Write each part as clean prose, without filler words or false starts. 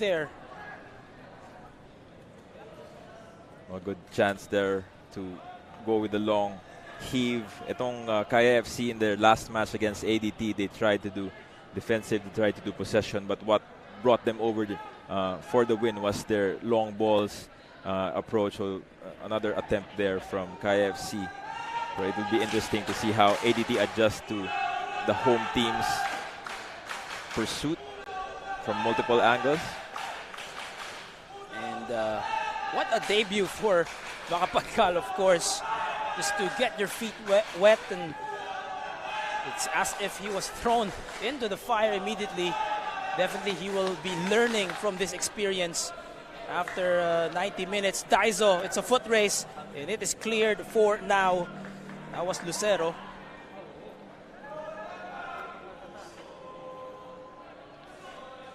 there. A good chance there to go with the long heave. Itong Kaya FC in their last match against ADT, they tried to do defensive, they tried to do possession, but what brought them over for the win was their long balls approach. So another attempt there from Kaya FC. So it will be interesting to see how ADT adjusts to the home team's pursuit from multiple angles. And what a debut for Makapagkal, of course. Just to get your feet wet, and it's as if he was thrown into the fire immediately. Definitely he will be learning from this experience after 90 minutes. Daiso, it's a foot race, and it is cleared for now. That was Lucero.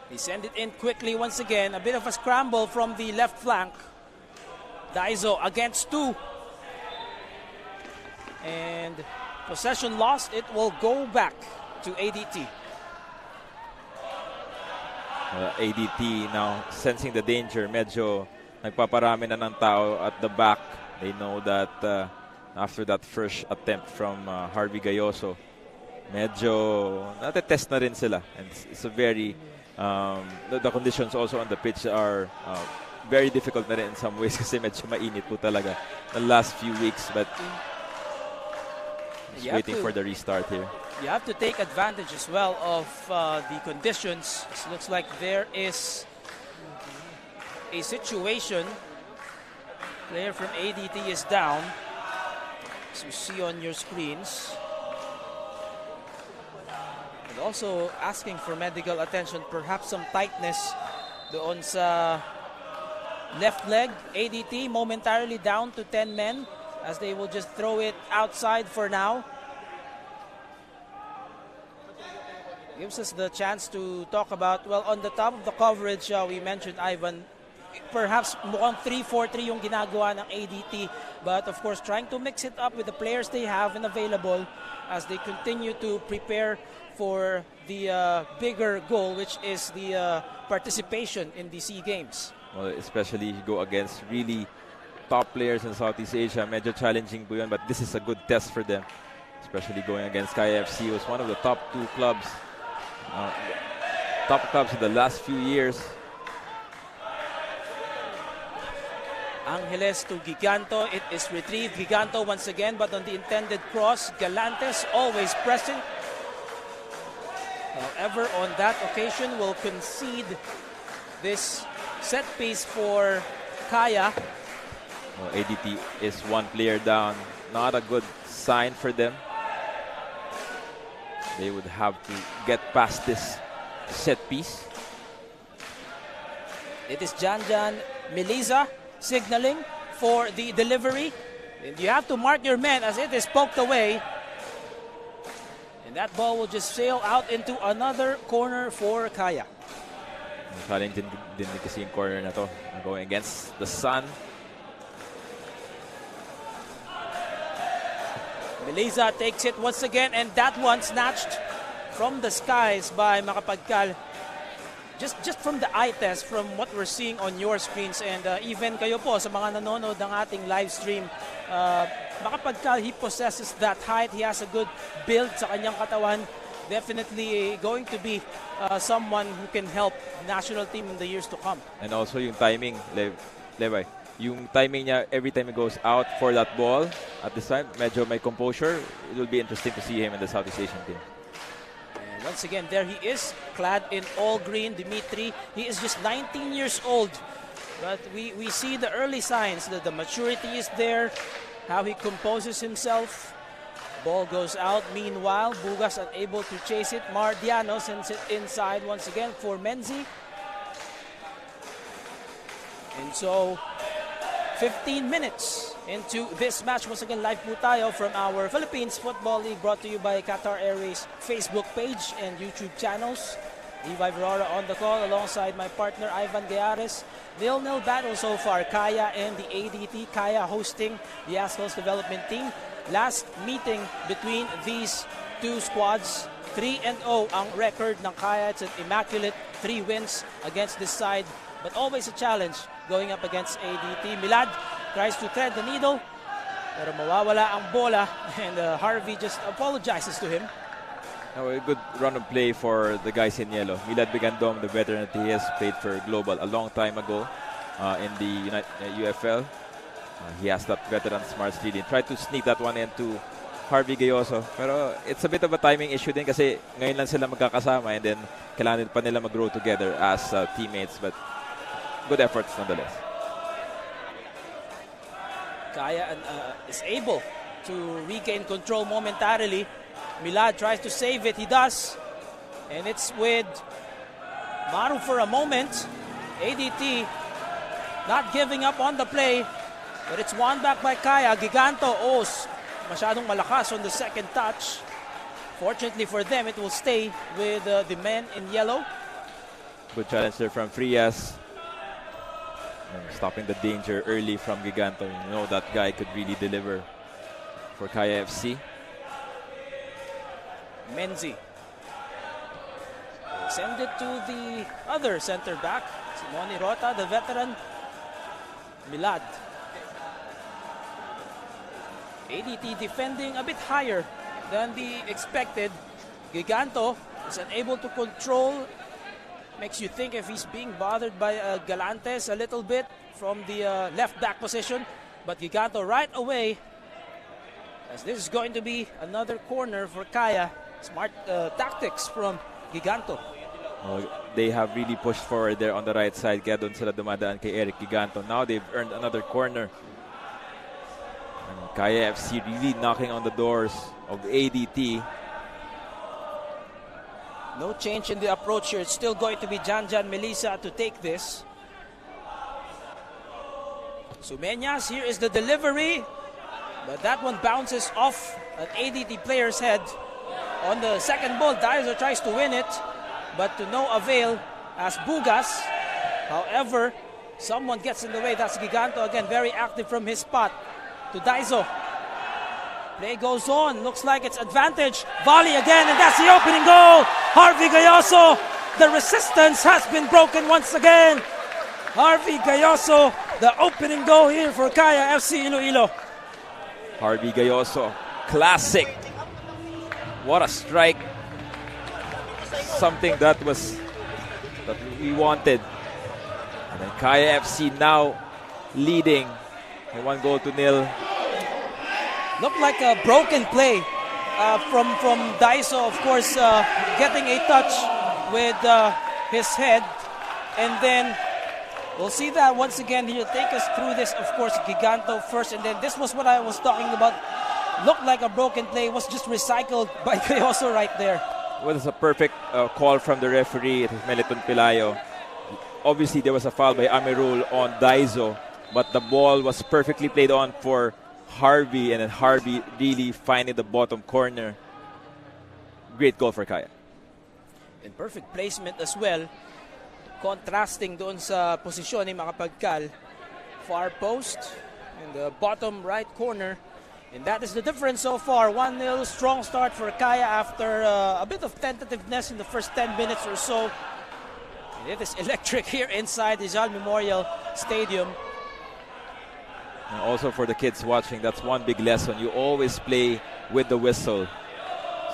He sent it in quickly once again. A bit of a scramble from the left flank. Daiso against two. And possession lost. It will go back to ADT. ADT now sensing the danger. Medyo nagpaparami na ng tao at the back. They know that after that first attempt from Harvey Gayoso, medyo natetest na rin sila. And it's a very, the conditions also on the pitch are very difficult na rin in some ways kasi medyo mainit po talaga the last few weeks. But just waiting for the restart here. You have to take advantage as well of the conditions. It looks like there is a situation. Player from ADT is down, as you see on your screens. And also asking for medical attention, perhaps some tightness doon sa left leg. ADT momentarily down to 10 men as they will just throw it outside for now. Gives us the chance to talk about, well, on the top of the coverage, we mentioned, Ivan, perhaps mukhang 3-4-3 yung ginagawa ng ADT, but of course trying to mix it up with the players they have and available as they continue to prepare for the bigger goal, which is the participation in the SEA Games. Well, especially if you go against really top players in Southeast Asia, medyo challenging po yun, but this is a good test for them, especially going against Kaya FC, who's one of the top two clubs. Top clubs in the last few years. Angeles to Giganto. It is retrieved. Giganto once again, but on the intended cross, Galantes always present. However, on that occasion, will concede this set piece for Kaya. Well, ADT is one player down. Not a good sign for them. They would have to get past this set piece. It is Janjan Miliza signaling for the delivery. And you have to mark your men as it is poked away. And that ball will just sail out into another corner for Kaya. Challenge din kasi yung corner na to. Going against the sun. Miliza takes it once again, and that one snatched from the skies by Makapagkal. Just from the eye test, from what we're seeing on your screens, and even kayo po sa mga nanonood ng ating live stream, Makapagkal, he possesses that height. He has a good build sa kanyang katawan. Definitely going to be someone who can help the national team in the years to come. And also yung timing, Levi. Yung timing niya every time he goes out for that ball, at this time, medyo may composure. It will be interesting to see him in the Southeast Asian team. And once again, there he is, clad in all green, Dimitri. He is just 19 years old. But we see the early signs that the maturity is there, how he composes himself. Ball goes out. Meanwhile, Bugas unable to chase it. Mardiano sends it inside once again for Menzi. And so 15 minutes into this match. Once again, live po tayo from our Philippines Football League, brought to you by Qatar Airways Facebook page and YouTube channels. Levi Verora on the call alongside my partner Ivan Gayares. 0-0 battle so far. Kaya and the ADT. Kaya hosting the Azkals Development Team. Last meeting between these two squads, 3-0 ang record ng Kaya. It's an immaculate 3 wins against this side, but always a challenge going up against ADT. Milad tries to thread the needle, pero mawawala ang bola, and Harvey just apologizes to him. A good run of play for the guys in yellow. Milad Bigandong, the veteran that he has, played for Global a long time ago in the UFL. He has that veteran smart stealing. Tried to sneak that one into Harvey Gayoso. Pero it's a bit of a timing issue din kasi ngayon lang sila magkakasama, and then kailangan pa nila mag-grow together as teammates. But good efforts nonetheless. Kaya is able to regain control momentarily. Milad tries to save it. He does. And it's with Maru for a moment. ADT not giving up on the play. But it's won back by Kaya. Giganto, masyadong malakas on the second touch. Fortunately for them, it will stay with the men in yellow. Good challenge there from Frias. Stopping the danger early from Giganto. You know that guy could really deliver for Kaya FC. Menzi. Send it to the other center back. Simone Rota, the veteran. Milad. ADT defending a bit higher than the expected. Giganto is unable to control. Makes you think if he's being bothered by Galantes a little bit from the left back position. But Giganto right away, as this is going to be another corner for Kaya. Smart tactics from Giganto. They have really pushed forward there on the right side. Kaya doon sila dumadaan kay Eric Giganto. Now they've earned another corner. And Kaya FC really knocking on the doors of ADT. No change in the approach here. It's still going to be Janjan Melissa to take this. Sumeñas, here is the delivery. But that one bounces off an ADT player's head. On the second ball, Daiso tries to win it, but to no avail as Bugas. However, someone gets in the way. That's Giganto again, very active from his spot to Daiso. Play goes on. Looks like it's advantage. Volley again, and that's the opening goal. Harvey Gayoso. The resistance has been broken once again. Harvey Gayoso, the opening goal here for Kaya FC-Iloilo. Harvey Gayoso, classic. What a strike. Something that we wanted. And then Kaya FC now leading 1-0. Looked like a broken play from Daiso, of course, getting a touch with his head. And then we'll see that once again. He'll take us through this, of course, Giganto first. And then this was what I was talking about. Looked like a broken play. Was just recycled by Gayoso right there. Well, it's a perfect call from the referee. It is Meliton Pilayo. Obviously, there was a foul by Amirul on Daiso, but the ball was perfectly played on for Harvey, and then Harvey really finding the bottom corner. Great goal for Kaya. And perfect placement as well. Contrasting doon sa posisyon ni Makapagkal. Far post in the bottom right corner. And that is the difference so far. 1-0, strong start for Kaya after a bit of tentativeness in the first 10 minutes or so. And it is electric here inside Rizal Memorial Stadium. And also for the kids watching, that's one big lesson. You always play with the whistle.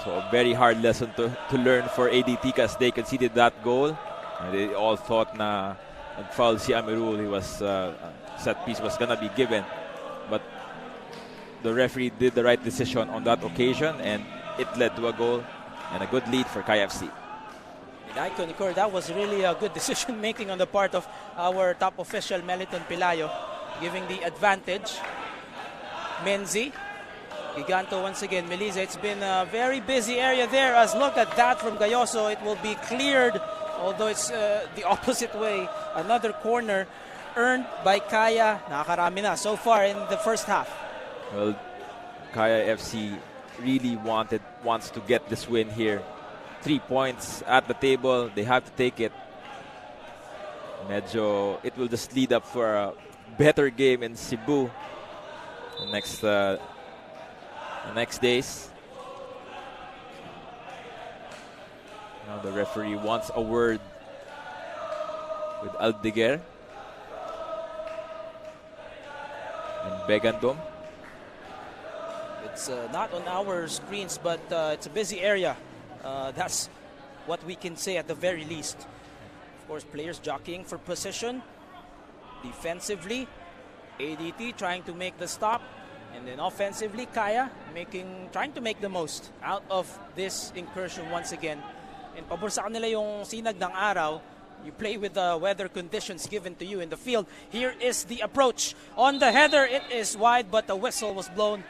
So a very hard lesson to learn for ADT because they conceded that goal. And they all thought na nag-foul si Amirul. He was set piece was gonna be given. But the referee did the right decision on that occasion, and it led to a goal and a good lead for KFC. And I concur, that was really a good decision making on the part of our top official, Meliton Pilayo, giving the advantage. Menzi, Giganto once again. Melissa, it's been a very busy area there, as look at that from Gayoso. It will be cleared, although it's the opposite way. Another corner earned by Kaya. Nakakarami na so far in the first half. Well, Kaya FC really wants to get this win here. 3 points at the table. They have to take it. It will just lead up for a better game in Cebu the next days. Now the referee wants a word with Aldeguer and Begandom. It's not on our screens, but it's a busy area. That's what we can say at the very least. Of course, players jockeying for position. Defensively, ADT trying to make the stop. And then offensively, Kaya trying to make the most out of this incursion once again. And pabor sa kanila yung sinag ng araw. You play with the weather conditions given to you in the field. Here is the approach. On the header, it is wide, but the whistle was blown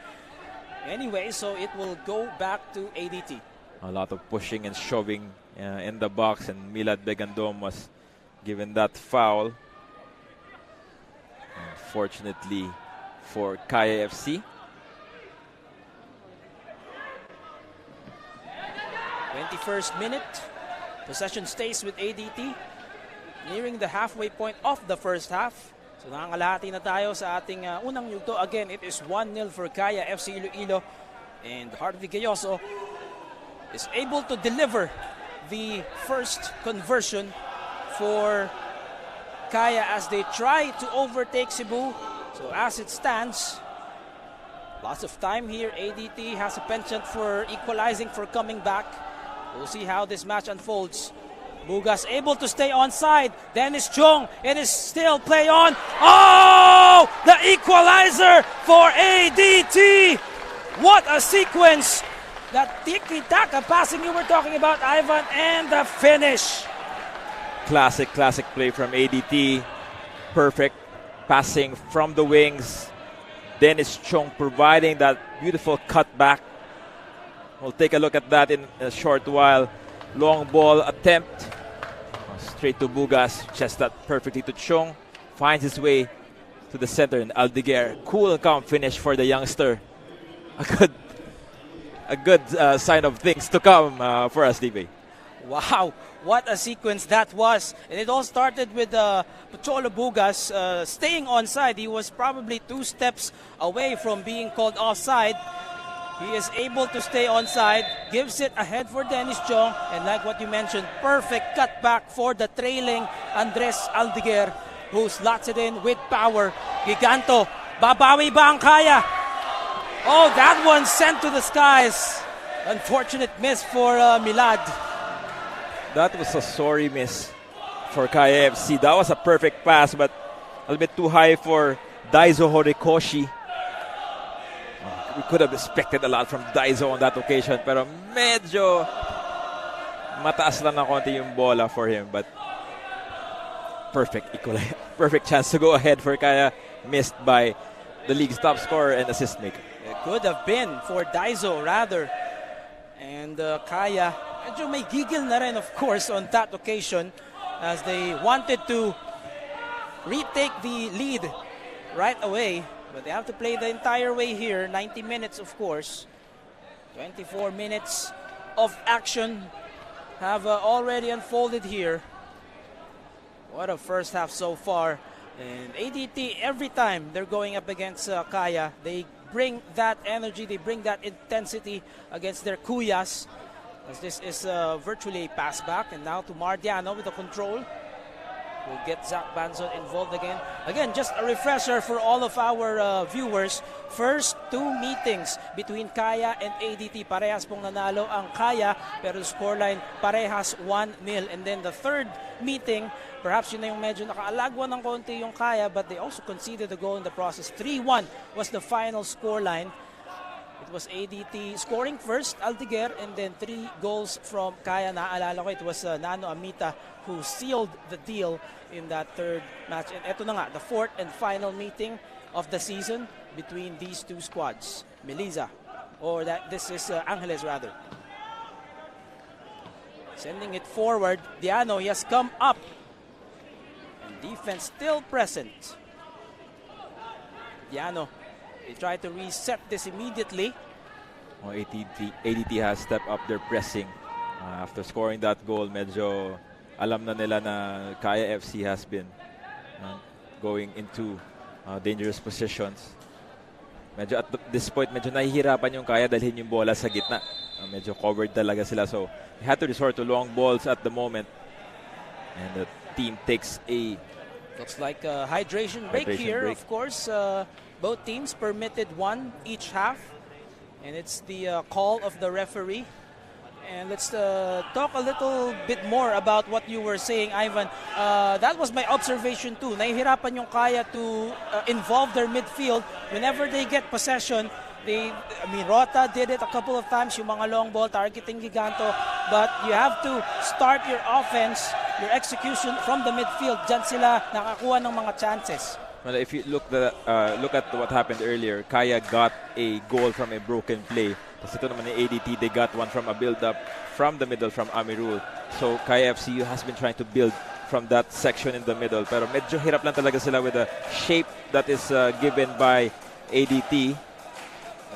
anyway, so it will go back to ADT. A lot of pushing and shoving in the box, and Milad Begandom was given that foul. Unfortunately for Kaya FC. 21st minute. Possession stays with ADT. Nearing the halfway point of the first half. So nakakalahati na tayo sa ating unang yugto. Again, it is 1-0 for Kaya FC-Iloilo. And Harvey Gayoso is able to deliver the first conversion for Kaya as they try to overtake Cebu. So as it stands, lots of time here. ADT has a penchant for equalizing, for coming back. We'll see how this match unfolds. Bugas able to stay onside. Dennis Chong, it is still play on. Oh! The equalizer for ADT! What a sequence! That tiki-taka passing you were talking about, Ivan, and the finish. Classic play from ADT. Perfect passing from the wings. Dennis Chong providing that beautiful cutback. We'll take a look at that in a short while. Long ball attempt. Straight to Bugas. Chest that perfectly to Chong. Finds his way to the center, and Aldeguer. Cool and calm finish for the youngster. A good sign of things to come for us, DB. Wow, what a sequence that was. And it all started with Pocholo Bugas staying onside. He was probably 2 steps away from being called offside. He is able to stay onside, gives it ahead for Dennis Chong, and like what you mentioned, perfect cutback for the trailing Andres Aldeguer, who slots it in with power. Giganto, babawi ba ang Kaya? Oh, that one sent to the skies. Unfortunate miss for Milad. That was a sorry miss for Kaya FC. That was a perfect pass, but a little bit too high for Daizo Horikoshi. We could have expected a lot from Daizo on that occasion, pero medyo mataas lang na konti yung bola for him, but perfect chance to go ahead for Kaya, missed by the league's top scorer and assist maker. It could have been for Daizo rather. And Kaya, medyo may gigil na rin, of course, on that occasion as they wanted to retake the lead right away. But they have to play the entire way here. 90 minutes, of course. 24 minutes of action have already unfolded here. What a first half so far. And ADT, every time they're going up against Kaya, they bring that energy, they bring that intensity against their kuyas. As this is virtually a pass back. And now to Mardiano with the control. We'll get Zach Banzon involved again. Again, just a refresher for all of our viewers. First 2 meetings between Kaya and ADT. Parehas pong nanalo ang Kaya, pero the scoreline parehas 1-0. And then the third meeting, perhaps yun na yung medyo nakaalagwa ng konti yung Kaya, but they also conceded a goal in the process. 3-1 was the final scoreline. It was ADT scoring first, Aldeguer, and then 3 goals from Kaya. Naalala ko, it was Nano Amita who sealed the deal in that third match. And eto na nga, the 4th and final meeting of the season between these 2 squads. Melissa, or this is Angeles rather. Sending it forward, Diano, he has come up. And defense still present. Diano, they try to reset this immediately. Well, ADT has stepped up their pressing. After scoring that goal, medyo alam na nila na Kaya FC has been going into dangerous positions. Medyo at this point, medyo nahihirapan yung Kaya dalhin yung bola sa gitna. Medyo covered talaga sila. So, they had to resort to long balls at the moment. And team takes a Looks like a hydration break here. break. Of course, both teams permitted one each half. And it's the call of the referee. And let's talk a little bit more about what you were saying, Ivan. That was my observation too. Nahihirapan yung Kaya to involve their midfield whenever they get possession. Rota did it a couple of times, yung mga long ball targeting Giganto. But you have to start your offense, your execution from the midfield. Diyan sila nakakuha ng mga chances. Well, if you look at what happened earlier, Kaya got a goal from a broken play. Tapos ito naman ni ADT, they got one from a build-up from the middle from Amirul. So Kaya FC has been trying to build from that section in the middle. Pero medyo hirap lang talaga sila with the shape that is given by ADT.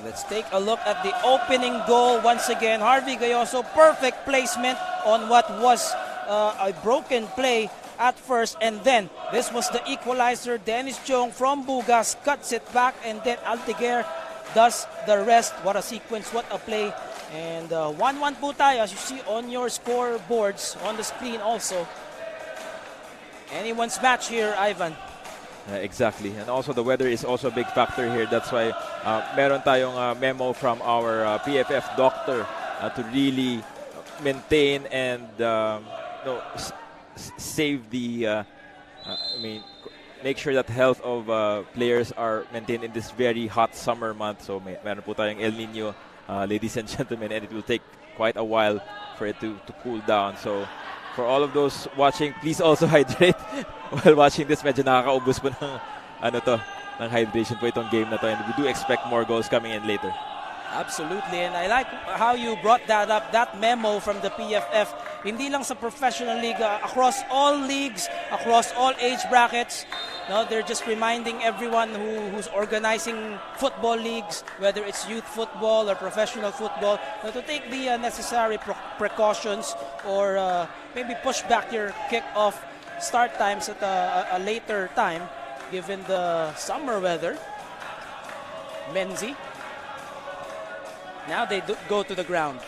Let's take a look at the opening goal once again. Harvey Gayoso, perfect placement on what was a broken play at first, and then this was the equalizer. Dennis Chong from Bugas cuts it back, and then Aldeguer does the rest. What a sequence, what a play. And 1-1 po tayo, as you see on your scoreboards on the screen also. Anyone's match here, Ivan. Exactly, and also the weather is also a big factor here. That's why meron tayong memo from our PFF doctor to really maintain and save the make sure that health of players are maintained in this very hot summer month. So meron po tayong El Nino, ladies and gentlemen, and it will take quite a while for it to cool down. So for all of those watching, please also hydrate while watching this. Medyo nakakaubos po ng hydration po itong game na to, and we do expect more goals coming in later. Absolutely, and I like how you brought that up, that memo from the PFF. Hindi lang sa professional league, across all leagues, across all age brackets. No, they're just reminding everyone who's organizing football leagues, whether it's youth football or professional football, to take the necessary precautions, or maybe push back your kick-off start times at a later time, given the summer weather. Menzi. Now they go to the ground.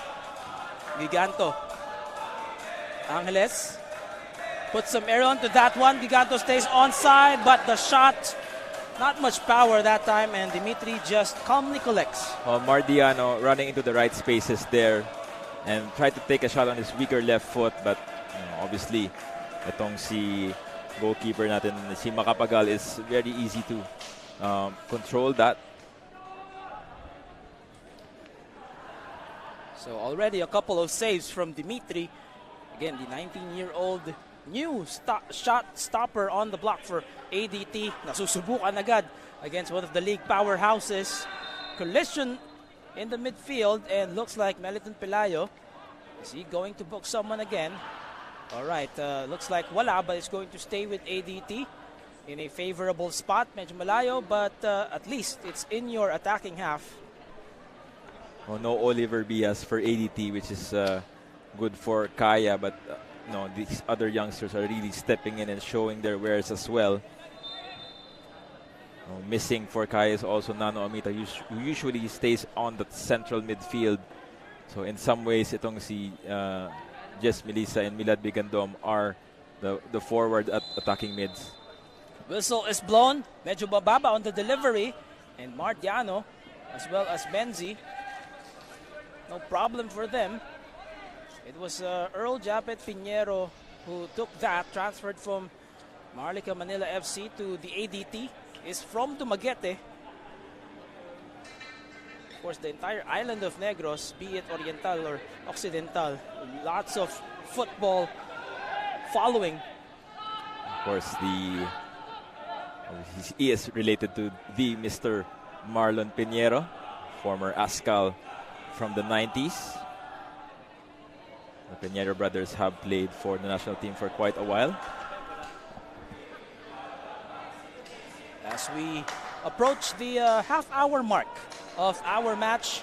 Giganto. Angeles puts some air onto that one. Giganto stays onside, but the shot, not much power that time, and Dimitri just calmly collects. Mardiano running into the right spaces there and tried to take a shot on his weaker left foot, but obviously, itong si goalkeeper natin, si Macapagal, is very easy to control that. So already a couple of saves from Dimitri. Again, the 19-year-old new shot stopper on the block for ADT. Nasusubukan agad against one of the league powerhouses. Collision in the midfield, and looks like Meliton Pelayo. Is he going to book someone again? All right, looks like wala, but it's going to stay with ADT in a favorable spot. Medyo malayo, but at least it's in your attacking half. No Oliver Bias for ADT, which is good for Kaya, but these other youngsters are really stepping in and showing their wares as well. Missing for Kaya is also Nano Amita, who usually stays on the central midfield. So in some ways, itong si Jess Melissa and Milad Bigandom are the forward at attacking mids. Whistle is blown. Medyo bababa on the delivery. And Mardiano, as well as Benzi, no problem for them. It was Earl Japet Pinheiro who took that, transferred from Marlica Manila FC to the ADT. Is from Dumaguete. Of course, the entire island of Negros, be it Oriental or Occidental, lots of football following. Of course, he is related to the Mr. Marlon Pinheiro, former Azkal from the 90s. The Pinheiro brothers have played for the national team for quite a while. As we approach the half-hour mark of our match,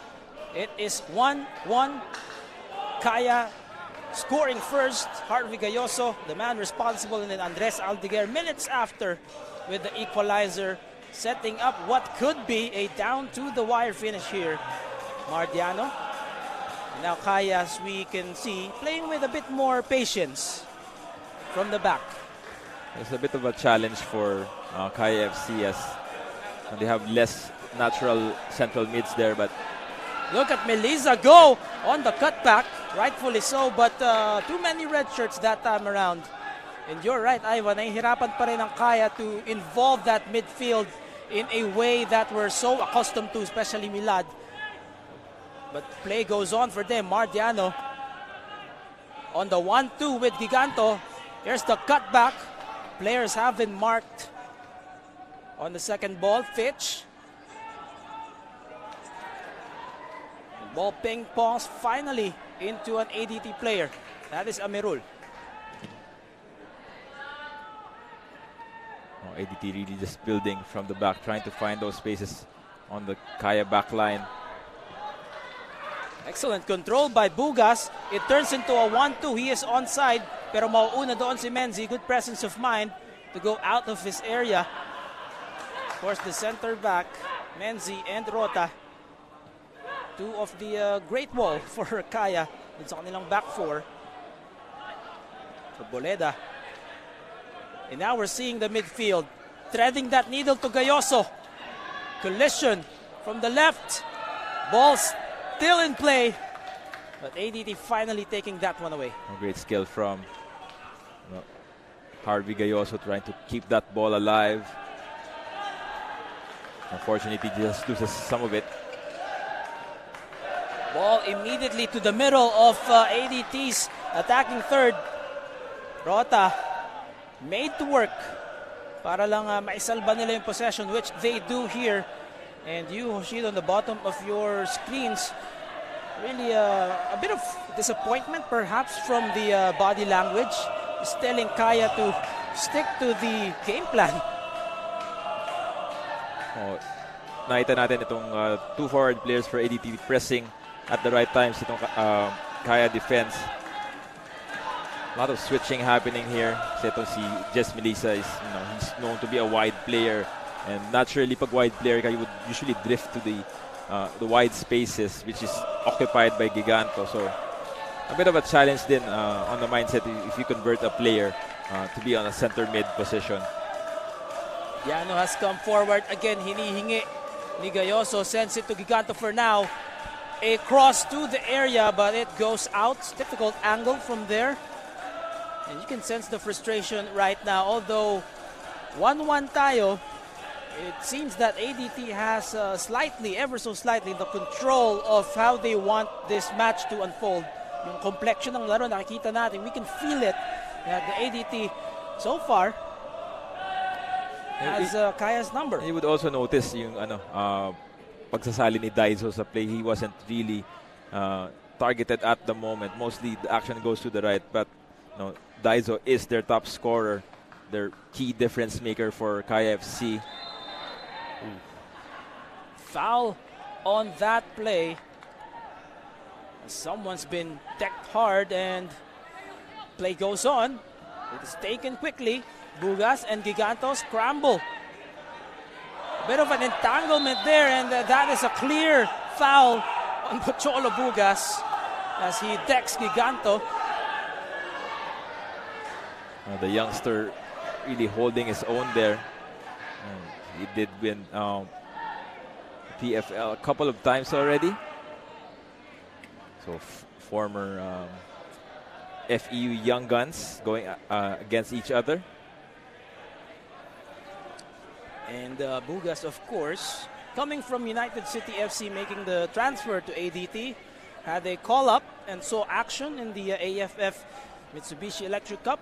it is 1-1. Kaya scoring first. Harvey Gayoso, the man responsible, and then Andres Aldeguer minutes after with the equalizer, setting up what could be a down-to-the-wire finish here. Mardiano. And now Kaya, as we can see, playing with a bit more patience from the back. It's a bit of a challenge for Kaya FC as they have less natural central mids there, but look at Melissa go on the cutback, rightfully so, but too many red shirts that time around. And you're right, Ivan, nahihirapan pa rin ang Kaya to involve that midfield in a way that we're so accustomed to, especially Milad. But play goes on for them. Mardiano on the 1-2 with Giganto. Here's the cutback. Players have been marked on the second ball. Fitch. The ball ping pongs finally into an ADT player. That is Amirul. ADT really just building from the back, trying to find those spaces on the Kaya back line. Excellent control by Bugas. It turns into a 1-2. He is onside, pero mauuna doon si Menzi. Good presence of mind to go out of his area. Of course, the center back, Menzi and Rota. Two of the great wall for Kaya dun sa kanilang back four. Boleda. And now we're seeing the midfield threading that needle to Gayoso. Collision from the left. Ball still in play, but ADT finally taking that one away. A great skill from Harvey Gayoso trying to keep that ball alive. Unfortunately, he just loses some of it. Ball immediately to the middle of ADT's attacking third. Rota made to work para lang maisalba nila yung possession, which they do here. And you, Hoshid, on the bottom of your screens, really a bit of disappointment perhaps from the body language. Is telling Kaya to stick to the game plan. Nakita natin itong two forward players for ADT pressing at the right times itong Kaya defense. A lot of switching happening here. Kasi itong si Jess Melissa is, he's known to be a wide player. And naturally, pag wide player ka, you would usually drift to the wide spaces, which is occupied by Giganto. So, a bit of a challenge din on the mindset if you convert a player to be on a center mid position. Yano has come forward again. Hinihingi ni Gayoso. Sends it to Giganto for now. A cross to the area, but it goes out. Difficult angle from there. And you can sense the frustration right now. Although 1-1 tayo, it seems that ADT has slightly, ever so slightly, the control of how they want this match to unfold. Yung complexion ng laro, nakikita natin. We can feel it. That the ADT, so far, has Kaya's number. You would also notice yung pagsasali ni Daiso sa play. He wasn't really targeted at the moment. Mostly the action goes to the right, but Daiso is their top scorer, their key difference maker for Kaya FC. Foul on that play. Someone's been decked hard and play goes on. It is taken quickly. Bugas and Giganto scramble. A bit of an entanglement there, and that is a clear foul on Pocholo Bugas as he decks Giganto. The youngster really holding his own there. He did win PFL a couple of times already. So former FEU Young Guns going against each other. And Bugas, of course, coming from United City FC, making the transfer to ADT, had a call-up and saw action in the AFF Mitsubishi Electric Cup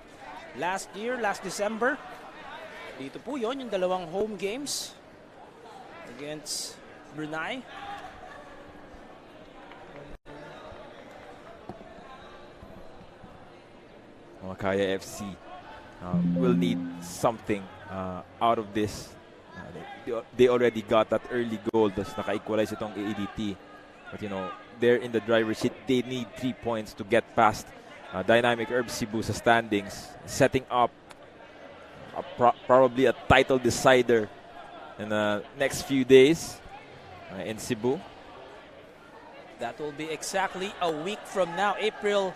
last year, last December. Dito po yun, yung dalawang home games against Brunei. Kaya FC will need something out of this. They already got that early goal. That's naka-equalize itong ADT. But they're in the driver's seat. They need 3 points to get past Dynamic Herb Cebu sa standings. Setting up probably a title decider in the next few days in Cebu. That will be exactly a week from now, April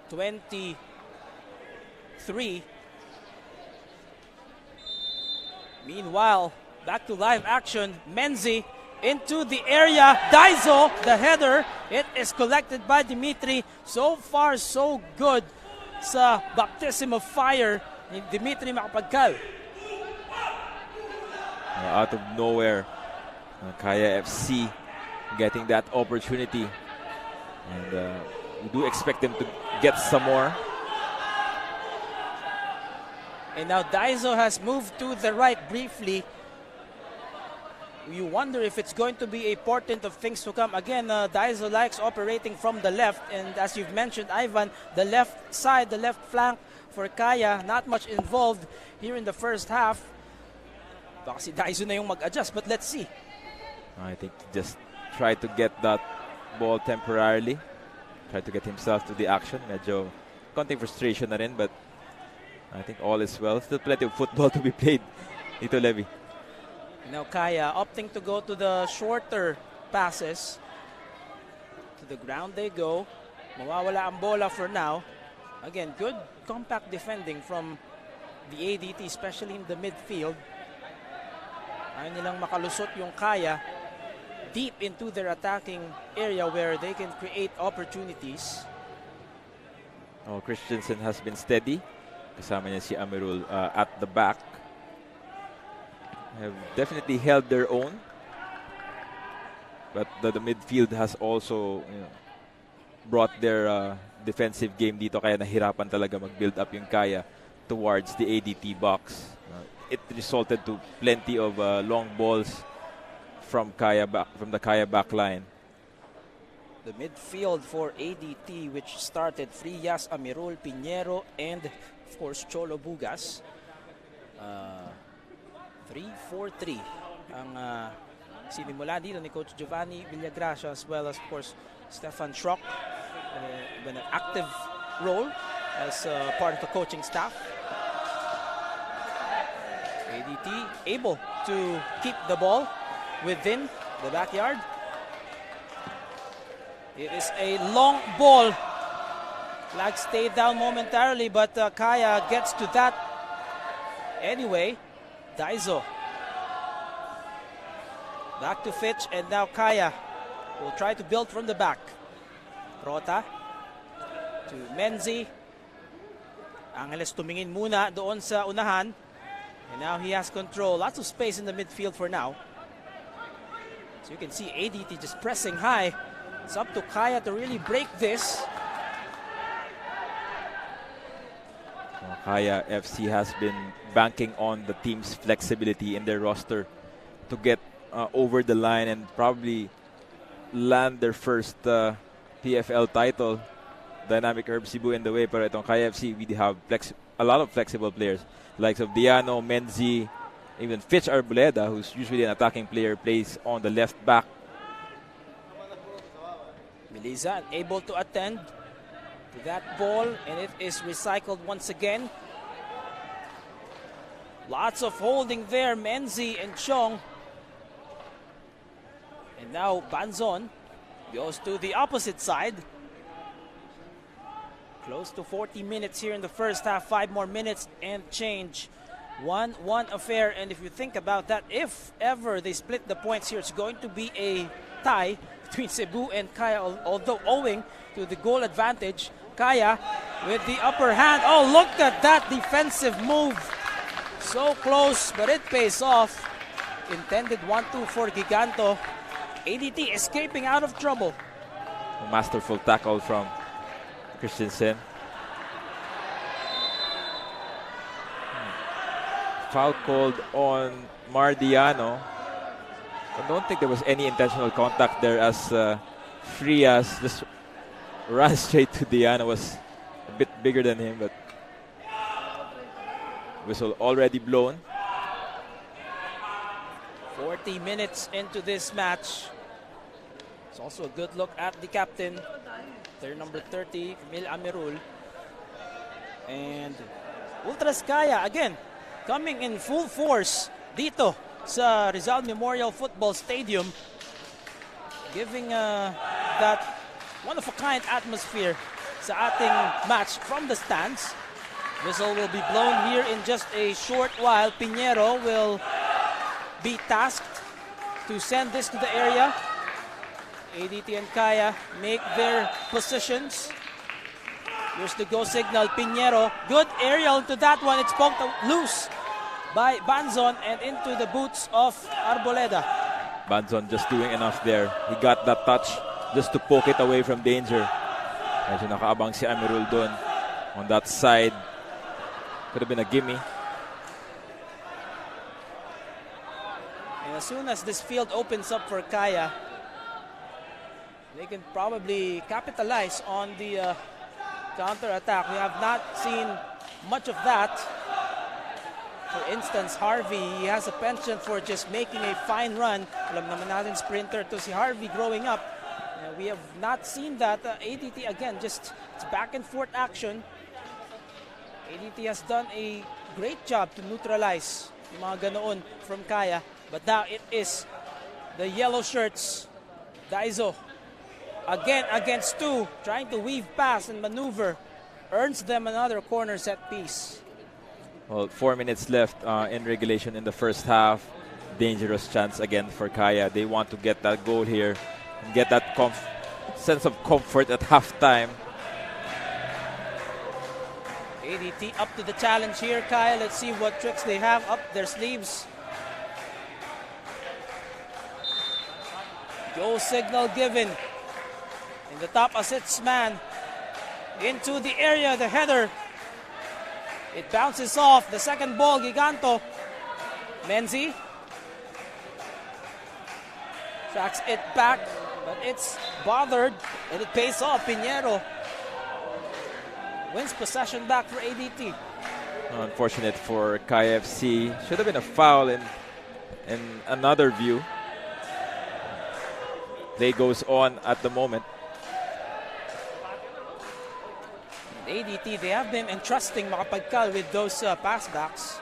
23. Meanwhile, back to live action. Menzi into the area. Daizo, the header. It is collected by Dimitri. So far, so good sa baptism of fire ni Dimitri Makapagkal. Out of nowhere, Kaya FC getting that opportunity. And we do expect them to get some more. And now Daizo has moved to the right briefly. You wonder if it's going to be a portent of things to come. Again, Daizo likes operating from the left. And as you've mentioned, Ivan, the left side, the left flank for Kaya, not much involved here in the first half. Baka si Daizo na yung mag-adjust, but let's see. I think just try to get that ball temporarily. Try to get himself to the action. Medyo konting frustration na rin, but I think all is well. Still plenty of football to be played dito, Levy. Now Kaya opting to go to the shorter passes. To the ground they go. Mawawala ang bola for now. Again, good compact defending from the ADT, especially in the midfield. Ayaw nilang makalusot yung Kaya deep into their attacking area where they can create opportunities. Oh, Christensen has been steady. Kasama niya si Amirul at the back. Have definitely held their own. But the midfield has also brought their defensive game dito, kaya nahirapan talaga mag-build up yung Kaya towards the ADT box. It resulted to plenty of long balls from the Kaya back line. The midfield for ADT, which started Frias, Amirul, Pinheiro, and of course Cholo Bugas. 3-4-3 ang sinimula dito ni Coach Giovanni Villagracia, as well as of course Stefan Schrock with an active role as part of the coaching staff. ADT able to keep the ball within the backyard. It is a long ball. Flag stayed down momentarily, but Kaya gets to that anyway. Daizo. Back to Fitch, and now Kaya will try to build from the back. Rota to Menzi. Angeles tumingin muna doon sa unahan. And now he has control. Lots of space in the midfield for now. So you can see ADT just pressing high. It's up to Kaya to really break this. Kaya FC has been banking on the team's flexibility in their roster to get over the line and probably land their first PFL title. Dynamic Herb Cebu in the way, pero itong Kaya FC, we have a lot of flexible players, likes of Diano, Menzi, even Fitch Arboleda, who's usually an attacking player, plays on the left back. Miliza able to attend to that ball, and it is recycled once again. Lots of holding there, Menzi and Chong. And now Banzon goes to the opposite side. Close to 40 minutes here in the first half, 5 more minutes and change. 1-1 affair, and if you think about that, if ever they split the points here, it's going to be a tie between Cebu and Kaya, although owing to the goal advantage. Kaya with the upper hand. Oh, look at that defensive move. So close, but it pays off. Intended 1-2 for Giganto. ADT escaping out of trouble. A masterful tackle from Christensen. Foul called on Mardiano. I don't think there was any intentional contact there, as Frias just ran straight to Diana. Was a bit bigger than him, but whistle already blown. 40 minutes into this match. It's also a good look at the captain, their number 30, Mil Amirul. And Ultras Kaya again coming in full force dito sa Rizal Memorial Football Stadium, giving that one-of-a-kind atmosphere sa ating match from the stands. Whistle will be blown here in just a short while. Pinheiro will be tasked to send this to the area. ADT and Kaya make their positions. Here's the go signal. Pinheiro, good aerial to that one. It's poked loose by Banzon and into the boots of Arboleda. Banzon just doing enough there. He got that touch just to poke it away from danger. Medyo nakaabang si Amirul dun on that side. Could have been a gimme. And as soon as this field opens up for Kaya, they can probably capitalize on the counter-attack. We have not seen much of that. For instance, Harvey, he has a penchant for just making a fine run. Alam naman natin sprinter to si Harvey growing up. We have not seen that. ADT again, just it's back and forth action. ADT has done a great job to neutralize yung mga ganoon from Kaya. But now it is the yellow shirts. Daizo again against two, trying to weave pass and maneuver. Earns them another corner set piece. Well, 4 minutes left in regulation in the first half. Dangerous chance again for Kaya. They want to get that goal here and get that sense of comfort at halftime. ADT up to the challenge here, Kaya. Let's see what tricks they have up their sleeves. Go signal given. In the top assists man. Into the area, the header. It bounces off. The second ball, Giganto. Menzi. Tracks it back, but it's bothered, and it pays off. Pinheiro wins possession back for ADT. Unfortunate for KFC. Should have been a foul in another view. Play goes on at the moment. ADT, they have been entrusting Makapagkal with those passbacks.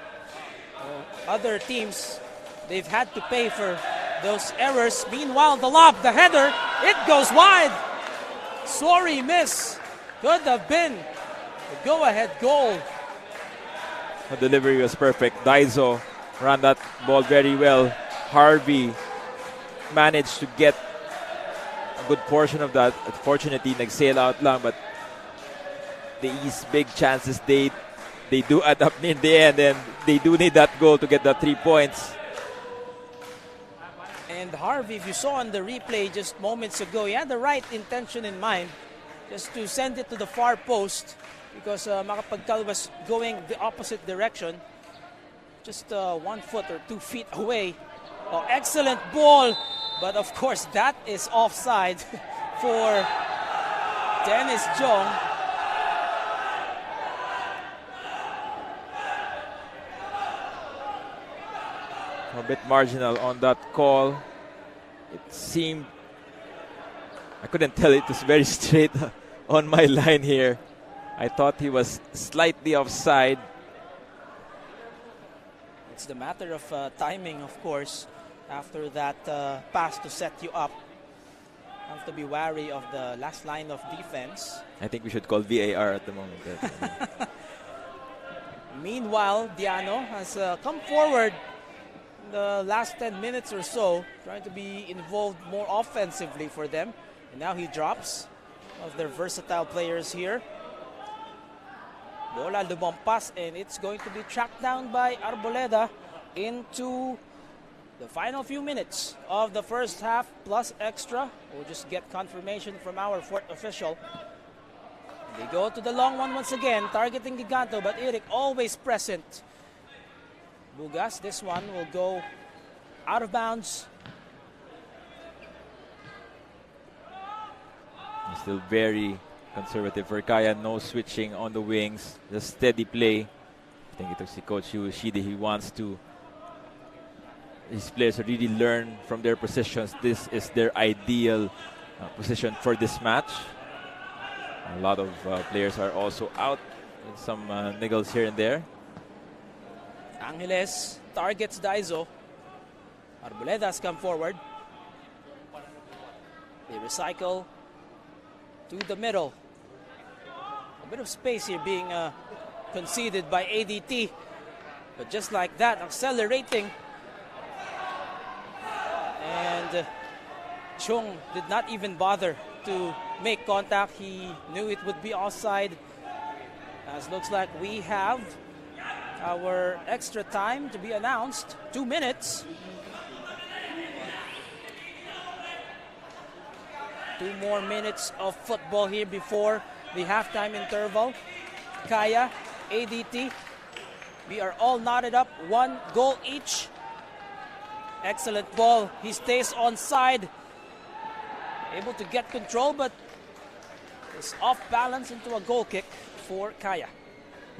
Other teams, they've had to pay for those errors. Meanwhile, the lob, the header, it goes wide. Sorry, miss. Could have been the go-ahead goal. The delivery was perfect. Daizo ran that ball very well. Harvey managed to get a good portion of that. Unfortunately, nag-sail out lang, but these big chances, they do add up in the end, and they do need that goal to get the 3 points. And Harvey, if you saw on the replay just moments ago, he had the right intention in mind, just to send it to the far post, because Makapagkal was going the opposite direction, just 1 foot or 2 feet away. Oh, excellent ball, but of course that is offside for Dennis Jong. A bit marginal on that call. It seemed, I couldn't tell, it was very straight on my line here. I thought he was slightly offside. It's the matter of timing, of course, after that pass to set you up. You have to be wary of the last line of defense. I think we should call VAR at the moment. Meanwhile, Diano has come forward the last 10 minutes or so, trying to be involved more offensively for them. And now he drops one of their versatile players here. Bola lumampas, and it's going to be tracked down by Arboleda into the final few minutes of the first half plus extra. We'll just get confirmation from our fourth official. They go to the long one once again, targeting Giganto, but Eric always present. Bugas, this one will go out of bounds. Still very conservative for Kaya. No switching on the wings. Just steady play. I think it was si Coach Yoshida. He wants to, his players to really learn from their positions. This is their ideal position for this match. A lot of players are also out. Some niggles here and there. Angeles targets Daizo. Arboleda has come forward. They recycle to the middle. A bit of space here being conceded by ADT. But just like that, accelerating. And Chung did not even bother to make contact. He knew it would be offside. As looks like we have our extra time to be announced. 2 minutes. 2 more minutes of football here before the halftime interval. Kaya, ADT, we are all knotted up. 1 goal each. Excellent ball. He stays onside. Able to get control, but is off balance into a goal kick for Kaya.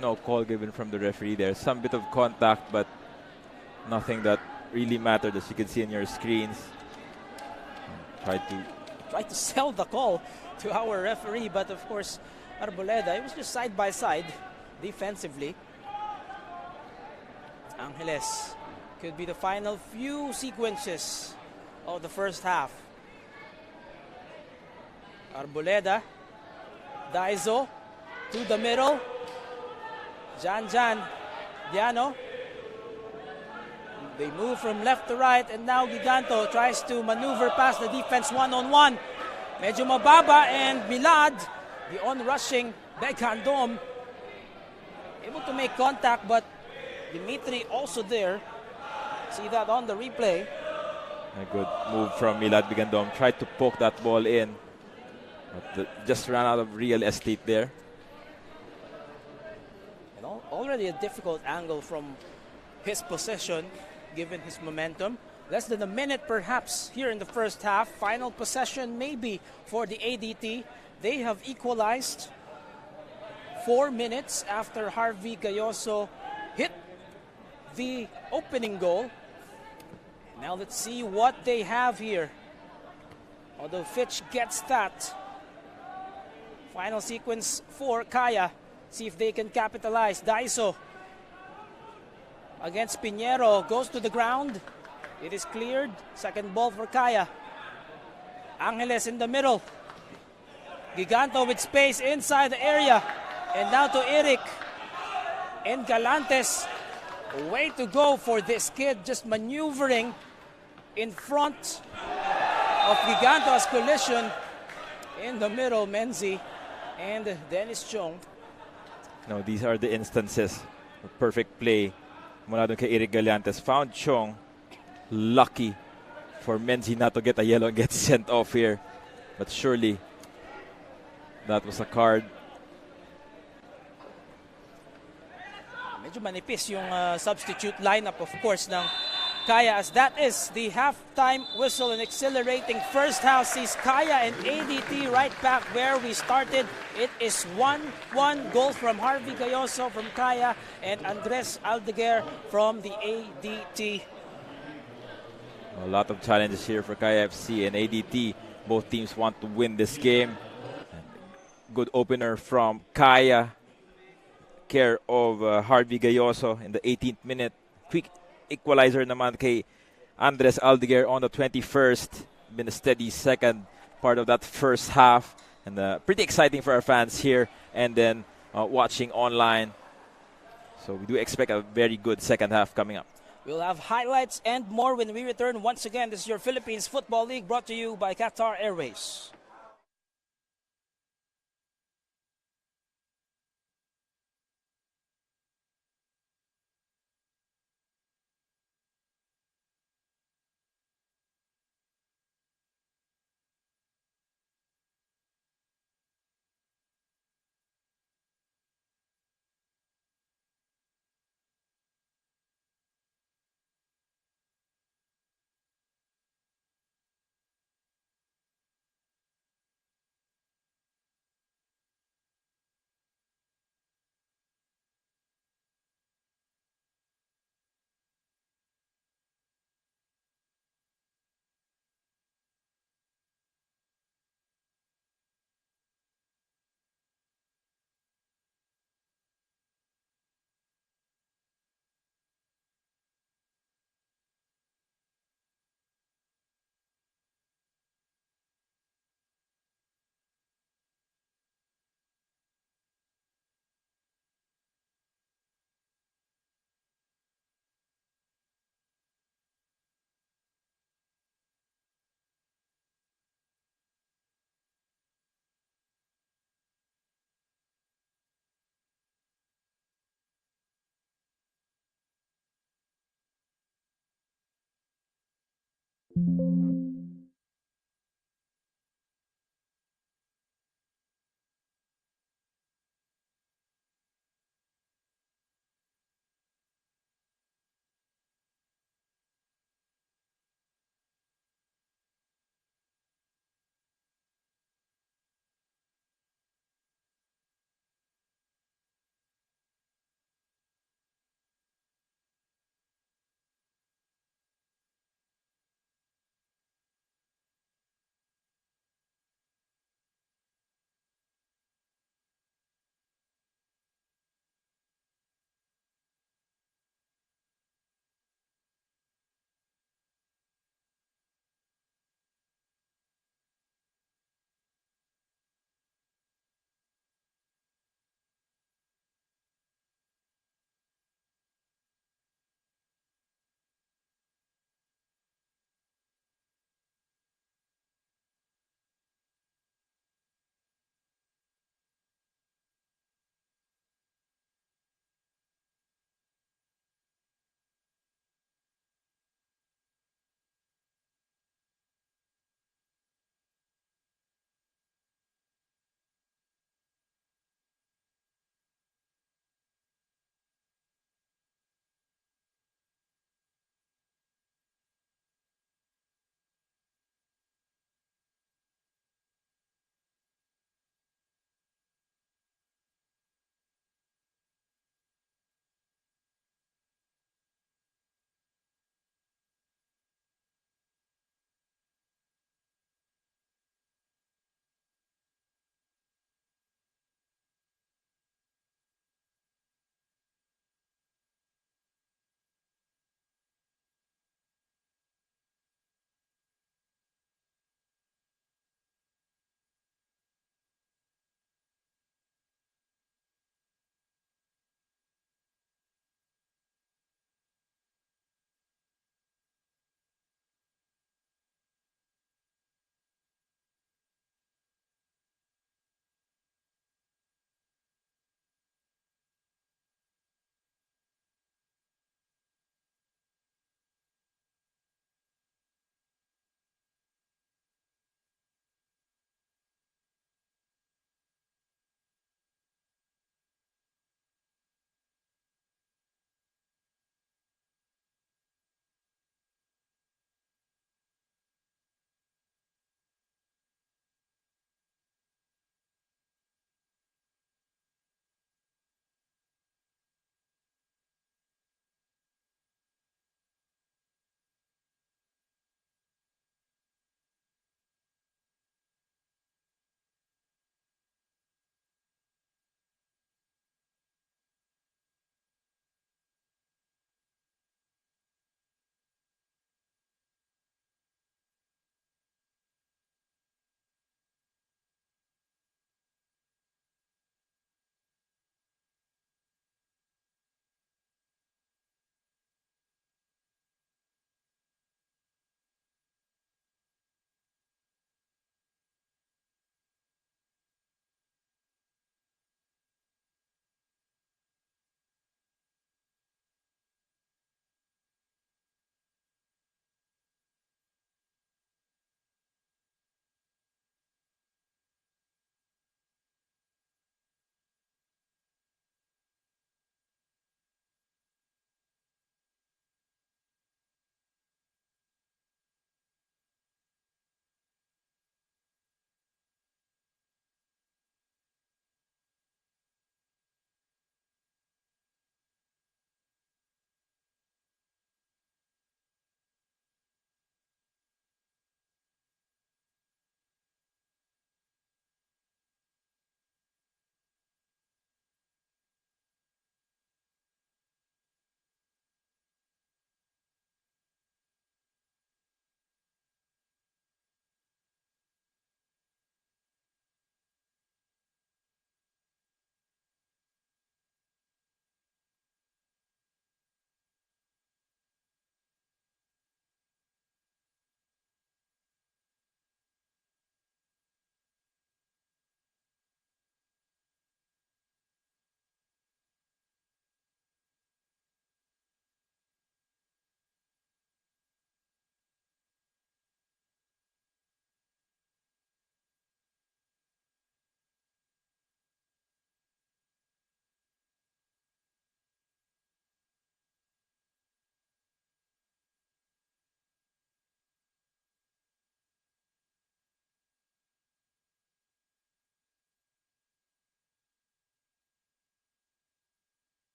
No call given from the referee there. Some bit of contact, but nothing that really mattered, as you can see on your screens. Tried to sell the call to our referee, but of course, Arboleda, it was just side by side defensively. Angeles could be the final few sequences of the first half. Arboleda, Daizo to the middle. Jan Diano. They move from left to right, and now Giganto tries to maneuver past the defense one-on-one. Medyo mababa, and Milad, the on-rushing Beghandom, able to make contact, but Dimitri also there. See that on the replay. A good move from Milad Beghandom. Tried to poke that ball in, but just ran out of real estate there. And already a difficult angle from his possession, given his momentum. Less than a minute perhaps here in the first half. Final possession maybe for the ADT. They have equalized 4 minutes after Harvey Gayoso hit the opening goal. Now let's see what they have here. Although Fitch gets that. Final sequence for Kaya. See if they can capitalize. Daiso against Pinheiro, goes to the ground. It is cleared. Second ball for Kaya. Angeles in the middle. Giganto with space inside the area. And now to Eric. And Galantes. Way to go for this kid. Just maneuvering in front of Giganto's collision. In the middle, Menzi and Dennis Chong. No, these are the instances of perfect play mula doon kay Eric Galantes. Found Chong. Lucky for Menzi not to get a yellow and get sent off here. But surely that was a card. Medyo manipis yung substitute lineup, of course, ng Kaya, as that is the halftime whistle. And accelerating first half sees Kaya and ADT right back where we started. It is 1-1. Goals from Harvey Gayoso from Kaya and Andres Aldeguer from the ADT. A lot of challenges here for Kaya FC and ADT. Both teams want to win this game. Good opener from Kaya. Care of Harvey Gayoso in the 18th minute. Quick equalizer naman kay Andres Aldeguer on the 21st. Been a steady second part of that first half. And pretty exciting for our fans here and then watching online. So we do expect a very good second half coming up. We'll have highlights and more when we return. Once again, this is your Philippines Football League, brought to you by Qatar Airways.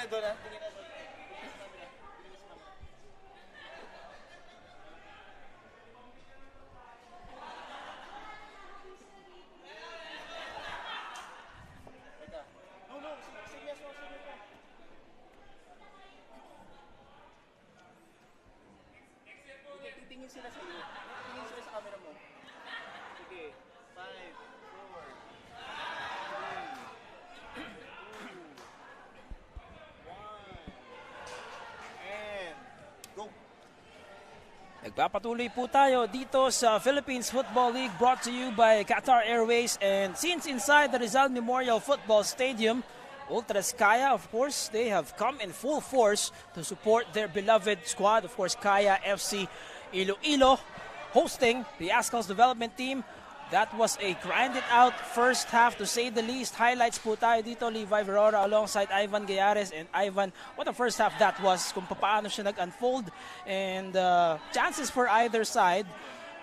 na doon, ha? Tingin na doon. Tingin sila sa iyo. Tingin sila sa camera mo. Sige. 5, 4, 3, 2, 1, and go! Nagpapatuloy po tayo dito sa Philippines Football League, brought to you by Qatar Airways. And since inside the Rizal Memorial Football Stadium, Ultras Kaya, of course, they have come in full force to support their beloved squad. Of course, Kaya FC-Iloilo hosting the Azkals Development Team. That was a grinded out first half, to say the least. Highlights po tayo dito, Levi Verora alongside Ivan Gayares. And Ivan, what a first half that was, kung paano siya nag-unfold. And chances for either side.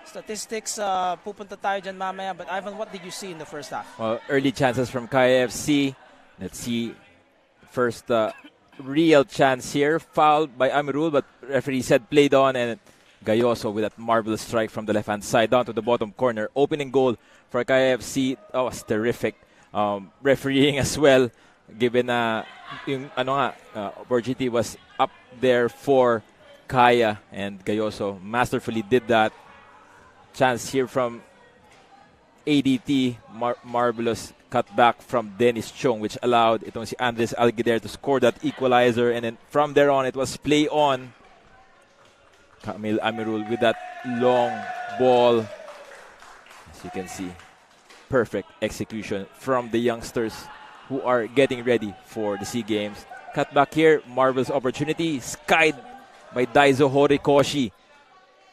Statistics, pupunta tayo dyan mamaya. But Ivan, what did you see in the first half? Well, early chances from Kaya FC. Let's see. First real chance here. Fouled by Amirul, but referee said played on, and Gayoso with that marvelous strike from the left-hand side down to the bottom corner. Opening goal for Kaya FC. That was terrific. Refereeing as well, given yung opportunity was up there for Kaya, and Gayoso masterfully did that. Chance here from ADT, marvelous cutback from Dennis Chong, which allowed itong si Andres Alguider to score that equalizer, and then from there on it was play on. Kamil Amirul with that long ball, as you can see, perfect execution from the youngsters who are getting ready for the SEA Games. Cutback here, marvelous opportunity, skied by Daizo Horikoshi.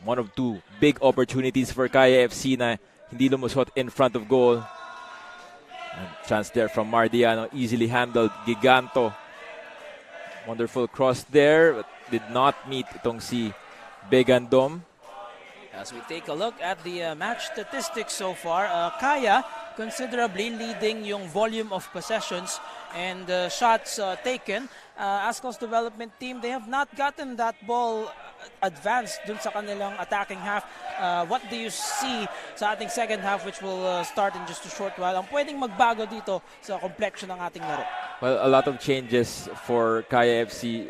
One of two big opportunities for Kaya FC na hindi lumusot in front of goal. And chance there from Mardiano, easily handled. Giganto, wonderful cross there, but did not meet itong si Begandom. As we take a look at the match statistics so far, Kaya considerably leading yung volume of possessions and shots taken. Azkals Development Team, they have not gotten that ball advanced dun sa kanilang attacking half. What do you see sa ating second half, which will start in just a short while? Ang pwedeng magbago dito sa complexion ng ating laro? Well, a lot of changes for Kaya FC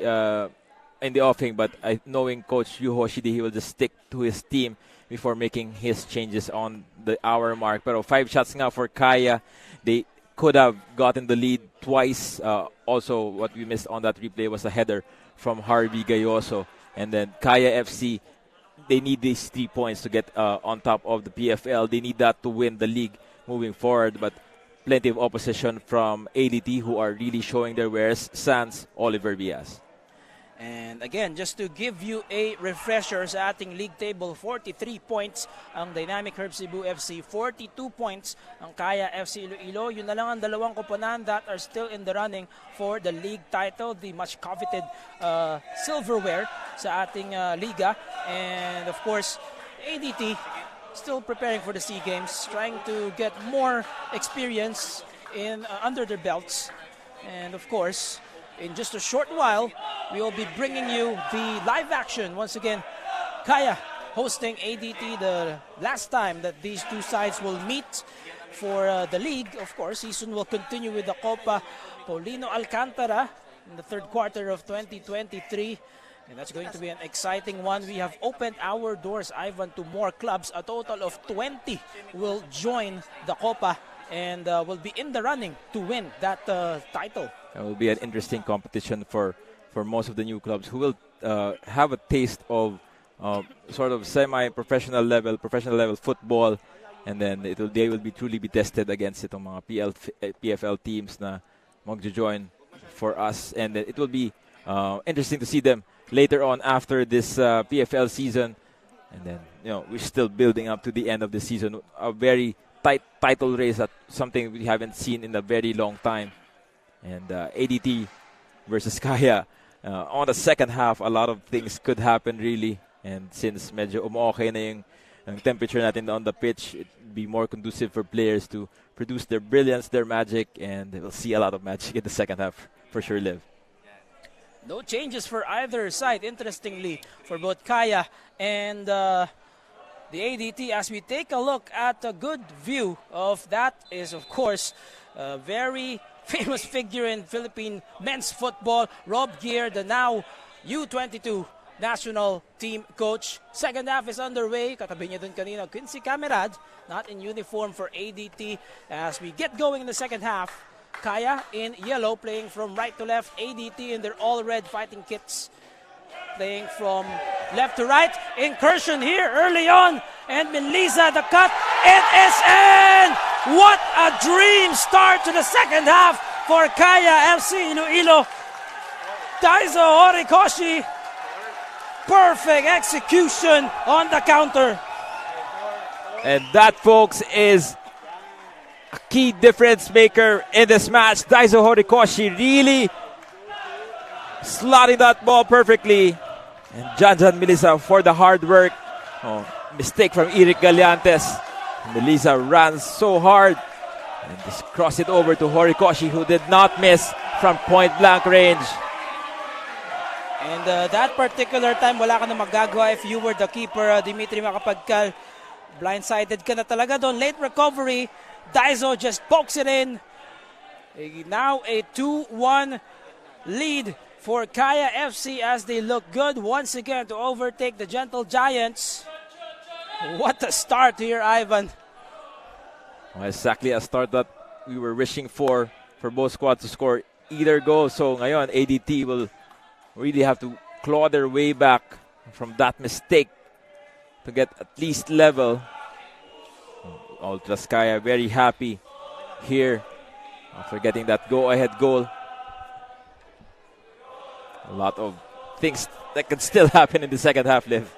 in the offing, but knowing Coach Yu Hoshide, he will just stick to his team before making his changes on the hour mark. Pero 5 shots nga for Kaya. They could have gotten the lead twice. Also, what we missed on that replay was a header from Harvey Gayoso. And then Kaya FC, they need these 3 points to get on top of the PFL. They need that to win the league moving forward. But plenty of opposition from ADT, who are really showing their wares. Sans Oliver Villas. And again, just to give you a refresher sa ating league table, 43 points ang Dynamic Herb Cebu FC, 42 points ang Kaya FC Iloilo. Yun na lang ang dalawang koponan that are still in the running for the league title, the much coveted silverware sa ating liga. And of course, ADT still preparing for the SEA Games, trying to get more experience in under their belts. And of course, in just a short while, we will be bringing you the live action. Once again, Kaya hosting ADT, the last time that these two sides will meet for the league. Of course, season will continue with the Copa Paulino Alcantara in the third quarter of 2023. And that's going to be an exciting one. We have opened our doors, Ivan, to more clubs. A total of 20 will join the Copa and will be in the running to win that title. It will be an interesting competition for most of the new clubs who will have a taste of sort of professional level football, and then they will be truly be tested against itong mga PFL teams na magjo-join for us, and it will be interesting to see them later on after this PFL season. And then we're still building up to the end of the season, a very tight title race, that something we haven't seen in a very long time. And ADT versus Kaya. On the second half, a lot of things could happen really. And since medyo okay na yung temperature natin on the pitch, it will be more conducive for players to produce their brilliance, their magic, and we'll see a lot of magic in the second half for sure, Liv. No changes for either side, interestingly, for both Kaya and the ADT. As we take a look at a good view of that is, of course, a very famous figure in Philippine men's football, Rob Gear, the now U22 national team coach. Second half is underway. Katabi niya dun kanina, Quincy Camerad, not in uniform for ADT. As we get going in the second half, Kaya in yellow playing from right to left, ADT in their all-red fighting kits playing from left to right. Incursion here early on, and Melisa the cut. It is in! What a dream start to the second half for Kaya FC-Iloilo. Daiso Horikoshi, perfect execution on the counter. And that, folks, is a key difference maker in this match. Daiso Horikoshi really slotting that ball perfectly. And Janjan Melisa for the hard work. Oh, mistake from Eric Galeantes. Melisa ran so hard and just crossed it over to Horikoshi, who did not miss from point blank range. And that particular time, wala ka na magagawa if you were the keeper, Dimitri Makapagkal. Blindsided ka na talaga doon. Late recovery. Daiso just pokes it in. Now a 2-1 lead for Kaya FC as they look good once again to overtake the Gentle Giants. What a start here, Ivan. Well, exactly a start that we were wishing for both squads to score either goal. So ngayon, ADT will really have to claw their way back from that mistake to get at least level. Ultras Kaya very happy here after getting that go-ahead goal. A lot of things that can still happen in the second half, Liv.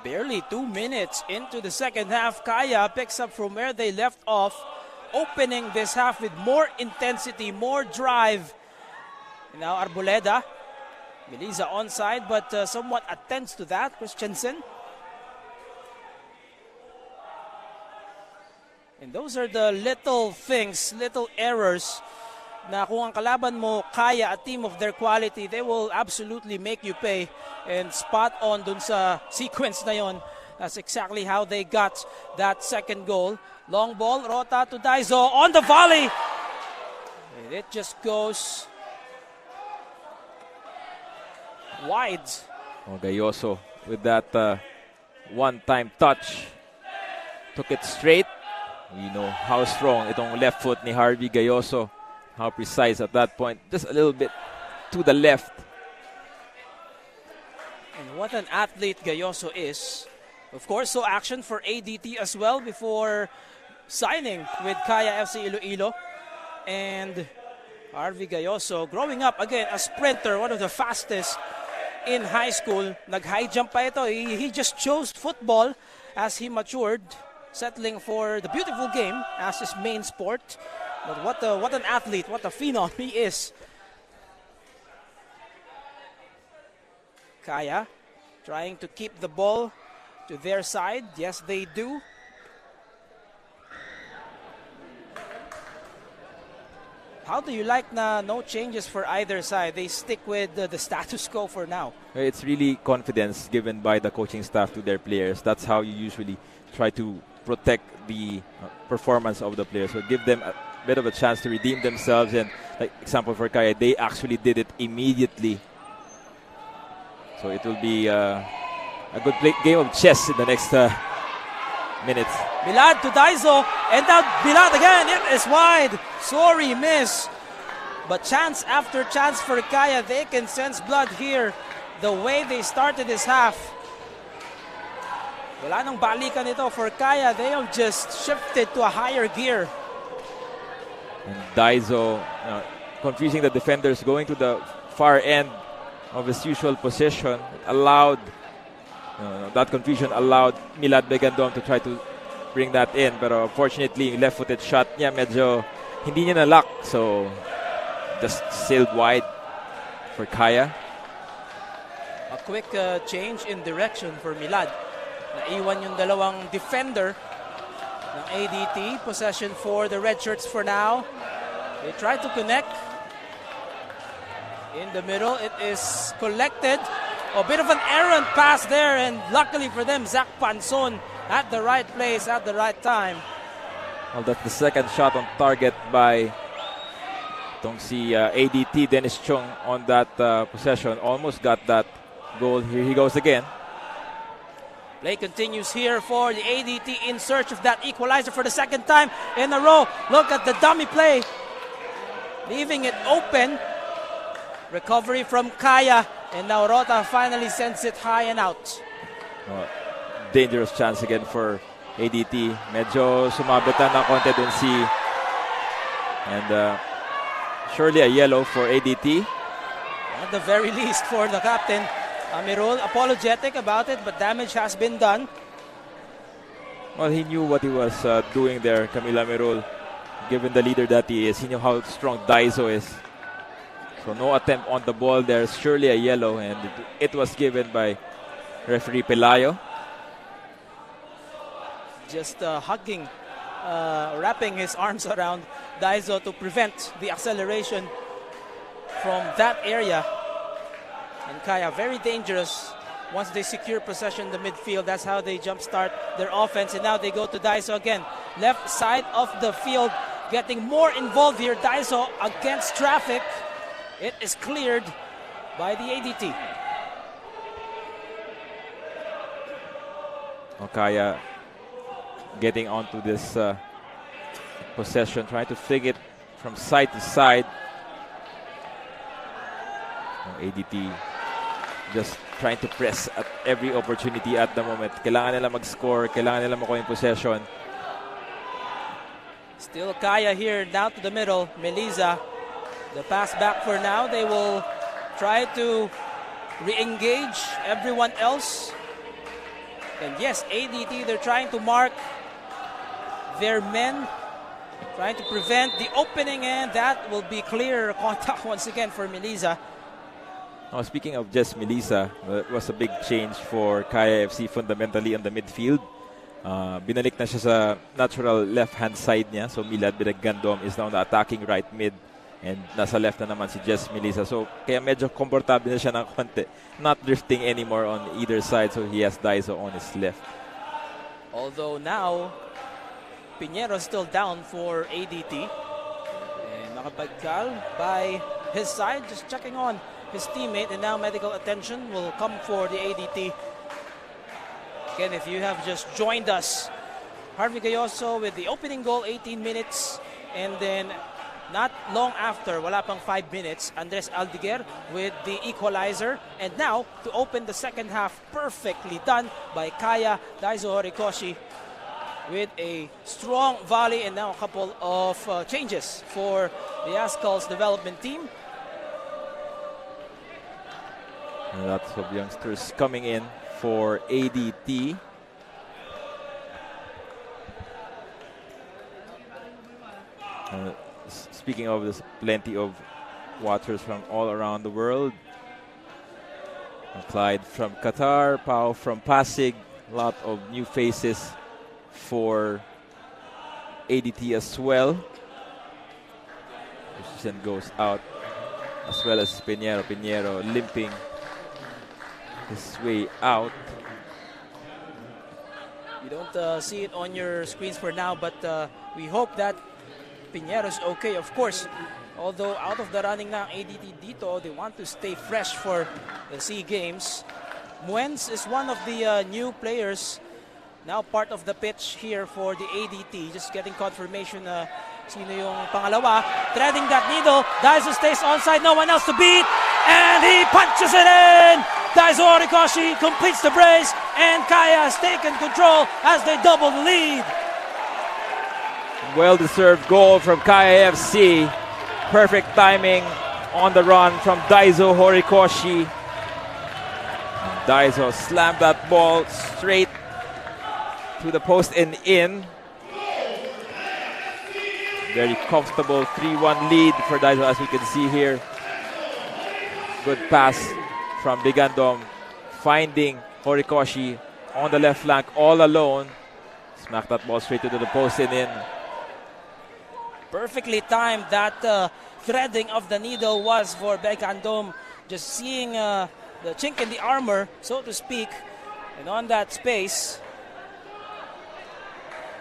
Barely 2 minutes into the second half, Kaya picks up from where they left off, opening this half with more intensity, more drive. Now Arboleda, Melisa onside, but somewhat attends to that, Christensen. And those are the little things, little errors na kung ang kalaban mo kaya a team of their quality, they will absolutely make you pay. And spot on dun sa sequence na yon. That's exactly how they got that second goal. Long ball, Rota to Daiso on the volley. And it just goes wide. Gayoso with that one-time touch. Took it straight. We know how strong itong left foot ni Harvey Gayoso. How precise at that point. Just a little bit to the left. And what an athlete Gayoso is. Of course, so action for ADT as well before signing with Kaya FC-Iloilo. And Harvey Gayoso, growing up again, a sprinter, one of the fastest in high school. Nag-high jump pa ito. He just chose football as he matured, settling for the beautiful game as his main sport. But what an athlete, what a phenom he is. Kaya trying to keep the ball to their side. Yes, they do. How do you like na no changes for either side? They stick with the status quo for now. It's really confidence given by the coaching staff to their players. That's how you usually try to protect the performance of the players. So give them a bit of a chance to redeem themselves. And like example for Kaya, they actually did it immediately. So it will be a good game of chess in the next minutes. Bilad to Daiso, and now Bilad again. It is wide. Sorry, miss. But chance after chance for Kaya. They can sense blood here. The way they started this half. Wala nang balikan ito for Kaya. They have just shifted to a higher gear. And Daiso confusing the defenders, going to the far end of his usual position. That confusion allowed Milad Begandong to try to bring that in. But unfortunately, left-footed shot niya medyo hindi niya na-lock. So just sailed wide for Kaya. A quick change in direction for Milad. Naiwan yung dalawang defender ng ADT. Possession for the red shirts for now. They try to connect. In the middle, it is collected. A bit of an errant pass there, and luckily for them, Zach Panson at the right place at the right time. Well, that's the second shot on target by si ADT Dennis Chung on that possession. Almost got that goal. Here he goes again. Play continues here for the ADT in search of that equalizer for the second time in a row. Look at the dummy play, leaving it open. Recovery from Kaya, and now Rota finally sends it high and out. Dangerous chance again for ADT. Medyo sumabitan na konti dun si, and surely a yellow for ADT. At the very least for the captain. Amirul apologetic about it, but damage has been done. Well, he knew what he was doing there, Camila Amirul. Given the leader that he is, he knew how strong Daiso is. So no attempt on the ball there. Surely a yellow, and it was given by referee Pelayo. Just hugging, wrapping his arms around Daiso to prevent the acceleration from that area. And Kaya, very dangerous once they secure possession in the midfield. That's how they jumpstart their offense. And now they go to Daiso again. Left side of the field, getting more involved here. Daiso against traffic. It is cleared by the ADT. Kaya getting onto this possession, trying to flick it from side to side. ADT just trying to press at every opportunity at the moment. Kailangan nila mag-score, kailangan nila makuha yung possession. Still Kaya here, now to the middle. Melisa, the pass back for now. They will try to re-engage everyone else. And yes, ADT, they're trying to mark their men, trying to prevent the opening, and that will be clear contact once again for Melisa. Speaking of just Melisa, it was a big change for Kaya FC fundamentally on the midfield. Binalik na siya sa natural left-hand side niya. So Milad Binagandom is now the attacking right mid. And nasa left na naman si Jess Melisa. So kaya medyo komportable na siya ng konti. Not drifting anymore on either side. So he has Daiso on his left. Although now, Pinheiro still down for ADT. And Makapagkal by his side, just checking on his teammate, and now medical attention will come for the ADT. Again, if you have just joined us, Harvey Gayoso with the opening goal, 18 minutes, and then not long after, wala pang 5 minutes, Andres Aldiguer with the equalizer, and now to open the second half, perfectly done by Kaya Daiso Horikoshi with a strong volley, and now a couple of changes for the Azkals Development Team. Lots of youngsters coming in for ADT. Speaking of this, plenty of watchers from all around the world. Clyde from Qatar, Pau from Pasig. A lot of new faces for ADT as well. Christian goes out, as well as Pinheiro. Pinheiro limping his way out. You don't see it on your screens for now, but we hope that Pinheiro's okay, of course. Although out of the running now, ADT dito, they want to stay fresh for the SEA Games. Muenz is one of the new players, now part of the pitch here for the ADT. Just getting confirmation sino yung pangalawa. Threading that needle, Daiso stays onside, no one else to beat, and he punches it in! Daiso Horikoshi completes the brace, and Kaya has taken control as they double the lead. Well-deserved goal from Kaya FC. Perfect timing on the run from Daiso Horikoshi. Daiso slammed that ball straight to the post and in. Very comfortable 3-1 lead for Daiso, as we can see here. Good pass from Bigandom, finding Horikoshi on the left flank all alone. Smack that ball straight to the post and in. Perfectly timed that threading of the needle was for Becandom. Just seeing the chink in the armor, so to speak, and on that space,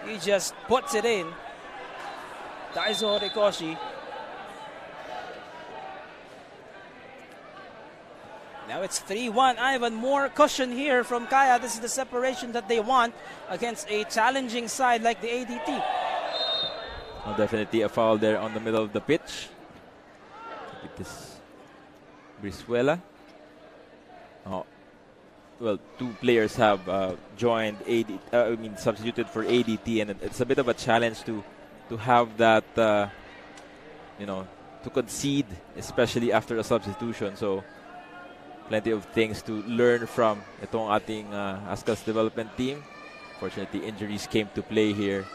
he just puts it in. Daiso Horikoshi. Now it's 3-1. Ivan, more cushion here from Kaya. This is the separation that they want against a challenging side like the ADT. Well, definitely a foul there on the middle of the pitch. It is Brizuela. Oh, well, two players have joined substituted for ADT, and it's a bit of a challenge to have that, to concede, especially after a substitution. So, plenty of things to learn from itong ating Azkals Development Team. Fortunately, injuries came to play here.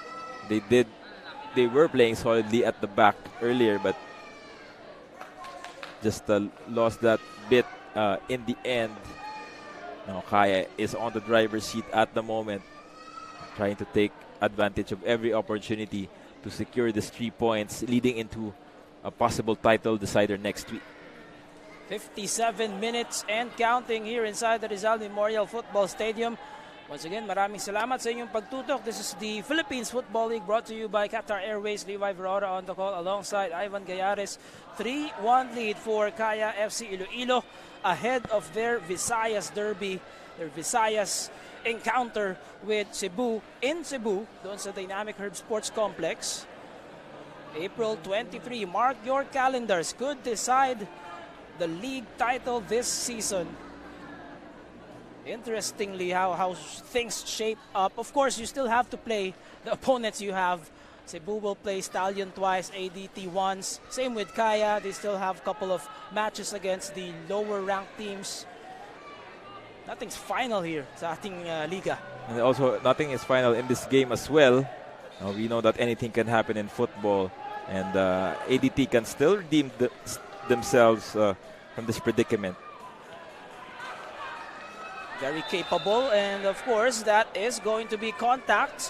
They were playing solidly at the back earlier, but just lost that bit in the end. Now Kaya is on the driver's seat at the moment, trying to take advantage of every opportunity to secure these 3 points, leading into a possible title decider next week. 57 minutes and counting here inside the Rizal Memorial Football Stadium. Once again, maraming salamat sa inyong pagtutok. This is the Philippines Football League brought to you by Qatar Airways. Levi Verora on the call alongside Ivan Gayares. 3-1 lead for Kaya FC-Iloilo ahead of their Visayas Derby, their Visayas encounter with Cebu in Cebu, doon sa Dynamic Herb Sports Complex. April 23, mark your calendars. Could decide the league title this season. Interestingly, how things shape up. Of course, you still have to play the opponents you have. Cebu will play Stallion twice, ADT once. Same with Kaya. They still have a couple of matches against the lower-ranked teams. Nothing's final here sa ating liga. And also, nothing is final in this game as well. We know that anything can happen in football. And ADT can still redeem themselves from this predicament. Very capable, and of course that is going to be contact.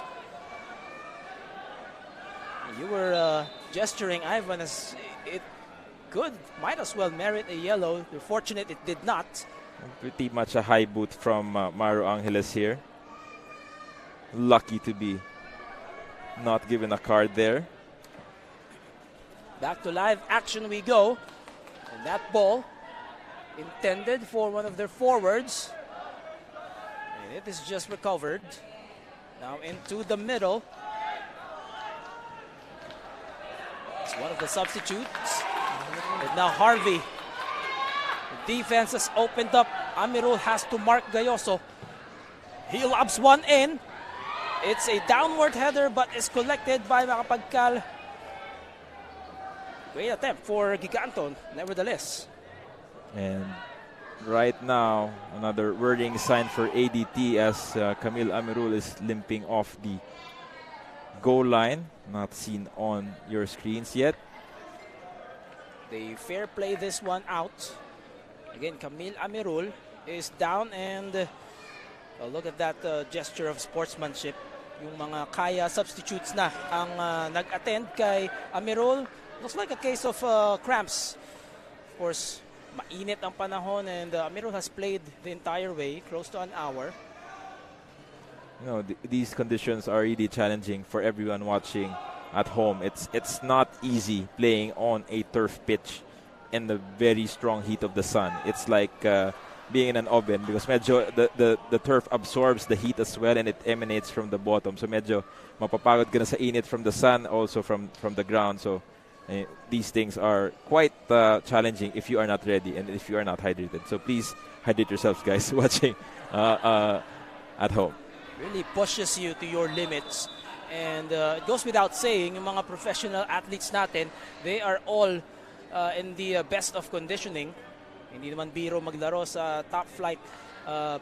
You were gesturing, Ivan, as it might as well merit a yellow. You're fortunate it did not. Pretty much a high boot from Mario Angeles here. Lucky to be not given a card there. Back to live action we go. And that ball intended for one of their forwards. And it is just recovered. Now into the middle. It's one of the substitutes. And now Harvey. The defense has opened up. Amirul has to mark Gayoso. He lobs one in. It's a downward header but is collected by Makapagkal. Great attempt for Giganton, nevertheless. And right now, another worrying sign for ADT as Camille Amirul is limping off the goal line. Not seen on your screens yet. They fair play this one out. Again, Camille Amirul is down, and look at that gesture of sportsmanship. Yung mga Kaya substitutes na ang nag-attend kay Amirul. Looks like a case of cramps. Of course, mainit ang panahon, and Amirul has played the entire way, close to an hour. These conditions are really challenging for everyone watching at home. It's not easy playing on a turf pitch in the very strong heat of the sun. It's like being in an oven because medyo the turf absorbs the heat as well, and it emanates from the bottom. So medyo mapapagod ka na sa init from the sun, also from the ground. So these things are quite challenging if you are not ready and if you are not hydrated. So please hydrate yourselves, guys, watching at home. Really pushes you to your limits. And it goes without saying, yung mga professional athletes natin, they are all in the best of conditioning. Hindi naman biro maglaro sa top flight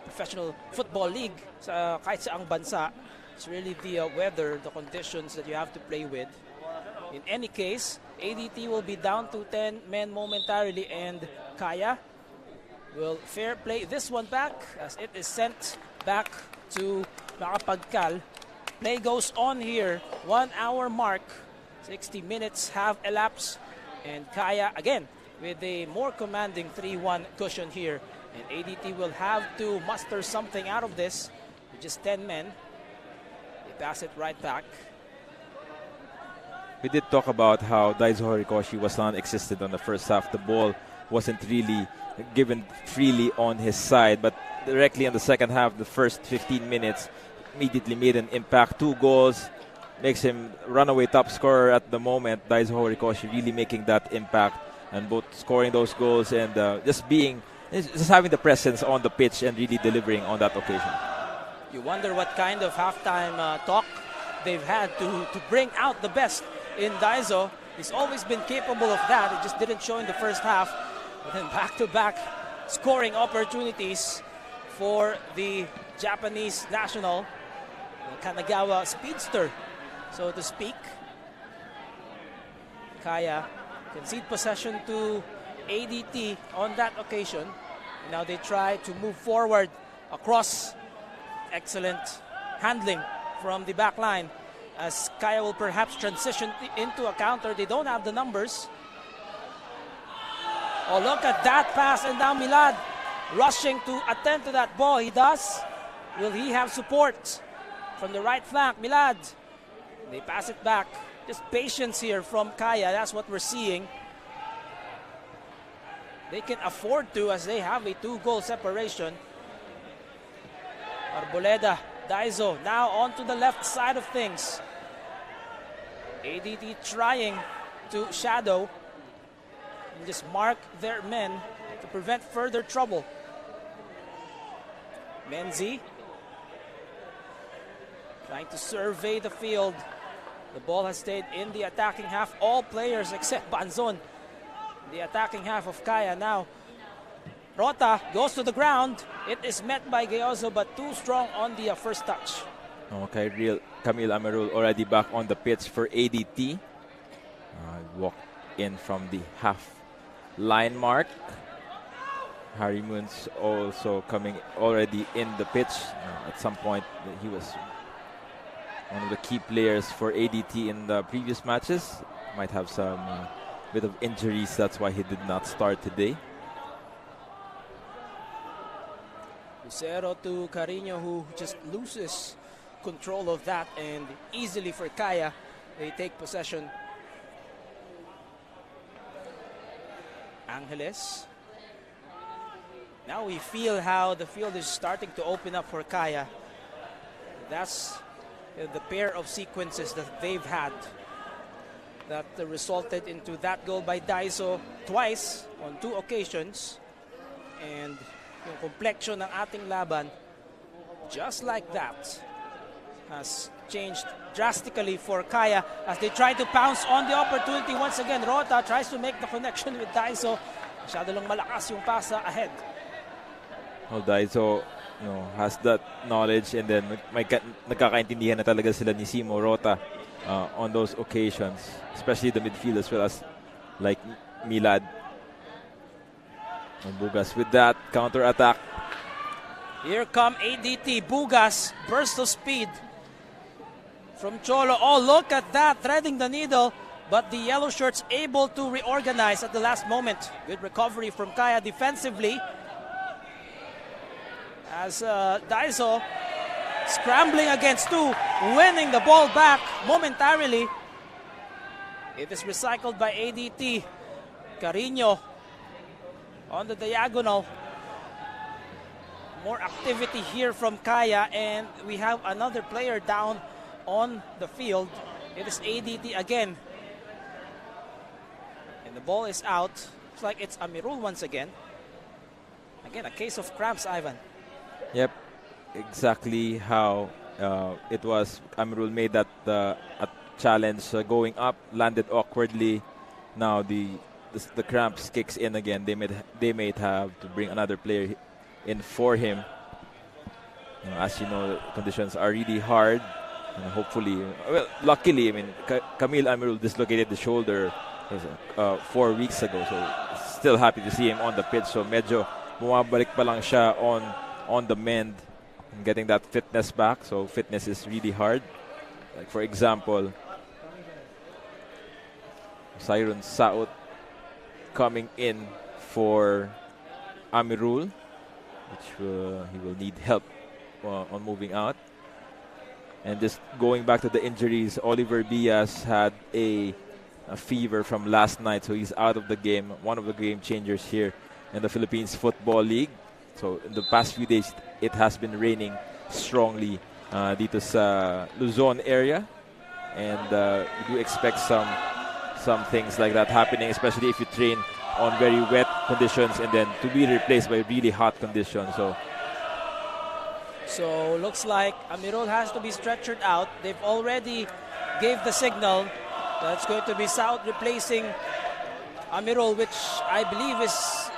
professional football league sa kahit saang bansa. It's really the weather, the conditions that you have to play with. In any case, ADT will be down to 10 men momentarily, and Kaya will fair play this one back as it is sent back to Makapagkal. Play goes on here. 1 hour mark 60 minutes have elapsed, and Kaya again with a more commanding 3-1 cushion here. And ADT will have to muster something out of this with just 10 men. They pass it right back. We did talk about how Daiso Horikoshi was non-existent on the first half. The ball wasn't really given freely on his side, but directly in the second half, the first 15 minutes, immediately made an impact. 2 goals, makes him runaway top scorer at the moment. Daiso Horikoshi really making that impact, and both scoring those goals and just having the presence on the pitch and really delivering on that occasion. You wonder what kind of halftime talk they've had to bring out the best in Daiso. He's always been capable of that. It just didn't show in the first half. But then back-to-back scoring opportunities for the Japanese national, the Kanagawa speedster, so to speak. Kaya concede possession to ADT on that occasion. Now they try to move forward across. Excellent handling from the back line as Kaya will perhaps transition into a counter. They don't have the numbers. Oh, look at that pass, and now Milad rushing to attend to that ball. He does. Will he have support from the right flank? Milad. They pass it back. Just patience here from Kaya. That's what we're seeing. They can afford to, as they have a 2-goal separation. Arboleda, Daiso now onto the left side of things. ADT trying to shadow and just mark their men to prevent further trouble. Menzi trying to survey the field. The ball has stayed in the attacking half. All players except Banzon. The attacking half of Kaya now. Rota goes to the ground. It is met by Geozo, but too strong on the first touch. Okay, Camille Amerul already back on the pitch for ADT. Walked in from the half line mark. Harry Moons also coming already in the pitch. At some point, he was one of the key players for ADT in the previous matches. Might have some bit of injuries, that's why he did not start today. Lucero to Carino, who just loses control of that, and easily for Kaya, they take possession. Angeles. Now we feel how the field is starting to open up for Kaya. That's the pair of sequences that they've had that resulted into that goal by Daiso twice on 2 occasions. And yung complexion ng ating laban, just like that, has changed drastically for Kaya as they try to pounce on the opportunity once again. Rota tries to make the connection with Daiso. Masyado lang malakas yung pasa ahead. Well, Daiso has that knowledge, and then nagkakaintindihan na talaga sila ni Simo Rota on those occasions, especially the midfield as well as like Milad and Bugas with that counter attack. Here come ADT. Bugas, burst of speed from Cholo. Oh, look at that, threading the needle, but the yellow shirts able to reorganize at the last moment. Good recovery from Kaya defensively as Daiso scrambling against 2, winning the ball back momentarily. It is recycled by ADT. Carino on the diagonal. More activity here from Kaya, and we have another player down on the field. It is ADT again. And the ball is out. Looks like it's Amirul once again. Again, a case of cramps, Ivan. Yep, exactly how it was. Amirul made that a challenge going up, landed awkwardly. Now the cramps kicks in again. They may have to bring another player in for him. As you know, the conditions are really hard. And hopefully, luckily, Camille Amirul dislocated the shoulder 4 weeks ago. So still happy to see him on the pitch. So medyo bumabalik pa lang siya on the mend and getting that fitness back. So fitness is really hard. Like for example, Siron Saot coming in for Amirul, which he will need help on moving out. And just going back to the injuries, Oliver Diaz had a fever from last night, so he's out of the game. One of the game changers here in the Philippines Football League. So in the past few days, it has been raining strongly dito sa Luzon area, and we do expect some things like that happening, especially if you train on very wet conditions and then to be replaced by really hot conditions. So looks like Amirul has to be stretchered out. They've already gave the signal that it's going to be South replacing Amirul, which I believe is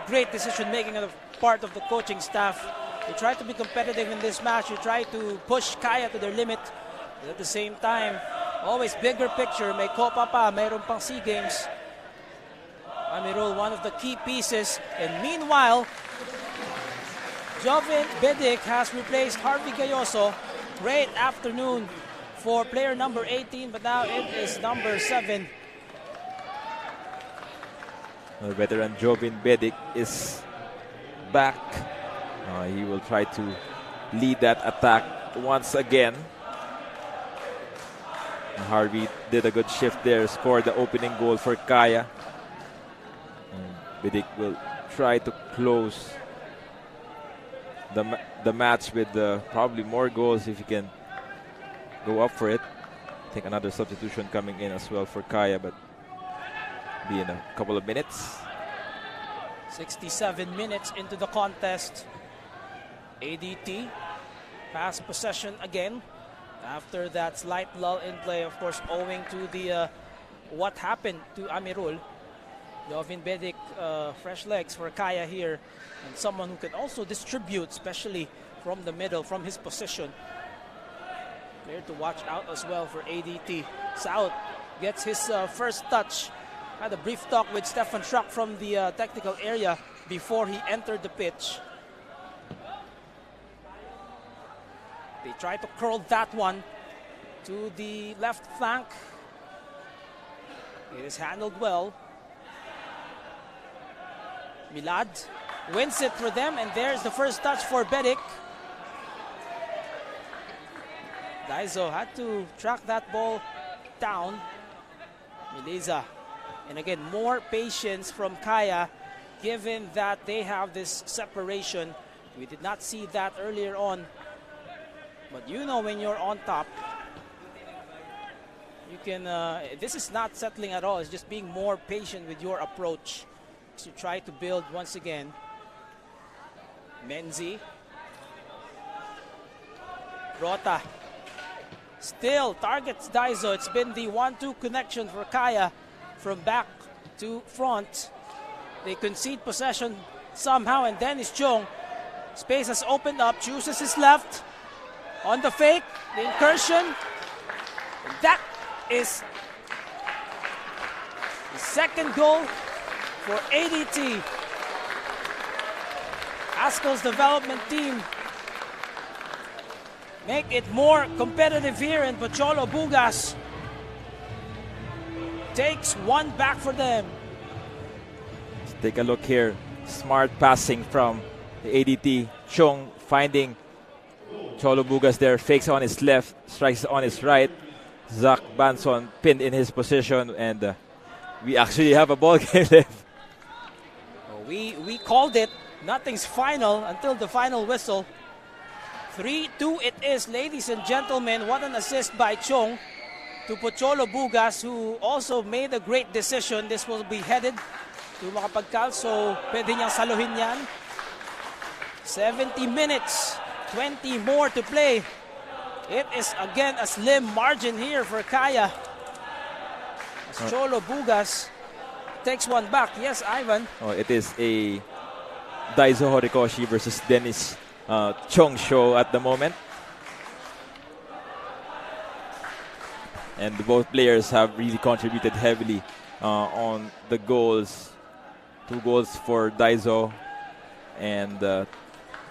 great decision making on the part of the coaching staff. They try to be competitive in this match. You try to push Kaya to their limit. But at the same time, always bigger picture. May Copa pa, mayroon pang SEA Games. Amirul, one of the key pieces. And meanwhile, Jovin Bedic has replaced Harvey Gayoso. Great afternoon for player number 18, but now it is number 7. Veteran Jovin Bedic is back. He will try to lead that attack once again. Harvey did a good shift there, scored the opening goal for Kaya. Bedic will try to close the match with probably more goals if he can go up for it. I think another substitution coming in as well for Kaya, but be in a couple of minutes. 67 minutes into the contest. ADT pass possession again after that slight lull in play, of course, owing to the what happened to Amirul. Jovin Bedic, fresh legs for Kaya here, and someone who can also distribute, especially from the middle, from his position. Player to watch out as well for ADT. South gets his first touch. Had a brief talk with Stefan Schrock from the technical area before he entered the pitch. They try to curl that one to the left flank. It is handled well. Milad wins it for them, and there's the first touch for Bedic. Daizo had to track that ball down. Miliza. And again, more patience from Kaya, given that they have this separation. We did not see that earlier on. But you know, when you're on top, you can, this is not settling at all. It's just being more patient with your approach. So try to build once again. Menzi. Rota. Still targets Daizo. It's been the 1-2 connection for Kaya from back to front. They concede possession somehow, and Dennis Chong. Space has opened up, chooses his left. On the fake, the incursion. That is the second goal for ADT. Azkals Development Team make it more competitive here, and Pocholo Bugas takes one back for them. Let's take a look here. Smart passing from the ADT. Chong finding Cholo Bugas there, fakes on his left, strikes on his right. Zach Banson pinned in his position, and we actually have a ball game left. We called it. Nothing's final until the final whistle. 3-2 it is, ladies and gentlemen. What an assist by Chong to Pocholo Bugas, who also made a great decision. This will be headed to Makapagkal, so pwede niyang saluhin yan. 70 minutes, 20 more to play. It is again a slim margin here for Kaya. As Cholo Bugas takes one back. Yes, Ivan. It is a Daizo Horikoshi versus Dennis Chong show at the moment. And both players have really contributed heavily on the goals. 2 goals for Daizo, and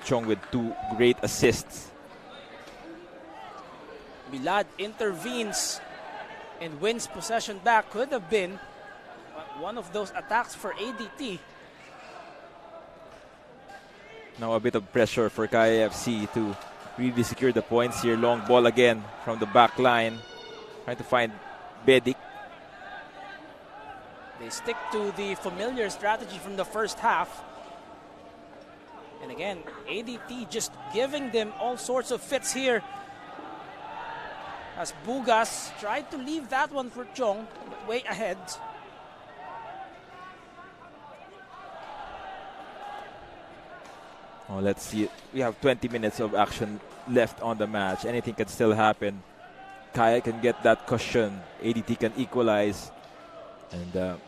Chong with 2 great assists. Milad intervenes and wins possession back. Could have been one of those attacks for ADT. Now a bit of pressure for Kaya FC to really secure the points here. Long ball again from the back line. Trying to find Bedik. They stick to the familiar strategy from the first half. And again, ADT just giving them all sorts of fits here. As Bugas tried to leave that one for Chong, but way ahead. Oh, let's see. We have 20 minutes of action left on the match. Anything can still happen. Kaya can get that cushion. ADT can equalize. And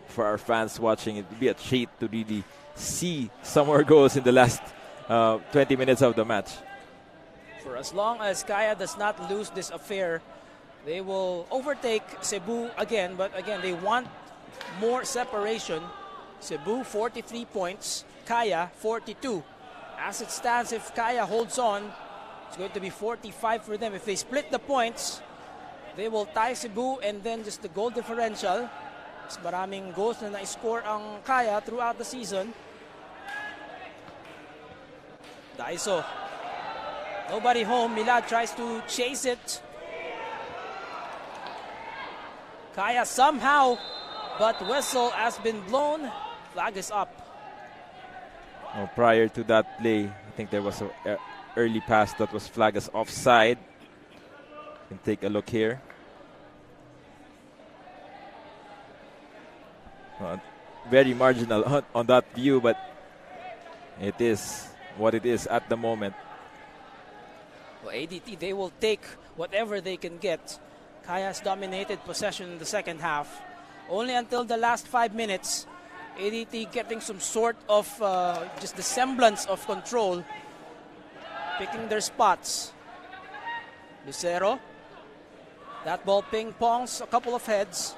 for our fans watching, it would be a treat to really see some more goals in the last 20 minutes of the match. For as long as Kaya does not lose this affair, they will overtake Cebu again. But again, they want more separation. Cebu 43 points, Kaya 42. As it stands, if Kaya holds on, it's going to be 45 for them. If they split the points, they will tie Cebu, and then just the goal differential. Mas maraming goals na na-score ang Kaya throughout the season. Daiso. Nobody home. Milad tries to chase it. Kaya somehow, but whistle has been blown. Flag is up. Oh, prior to that play, I think there was an early pass that was flagged as offside. You can take a look here. Very marginal on that view, but it is what it is at the moment. Well, ADT, they will take whatever they can get. Kaya's dominated possession in the second half. Only until the last 5 minutes, ADT getting some sort of just the semblance of control, picking their spots. Lucero, that ball ping-pongs a couple of heads.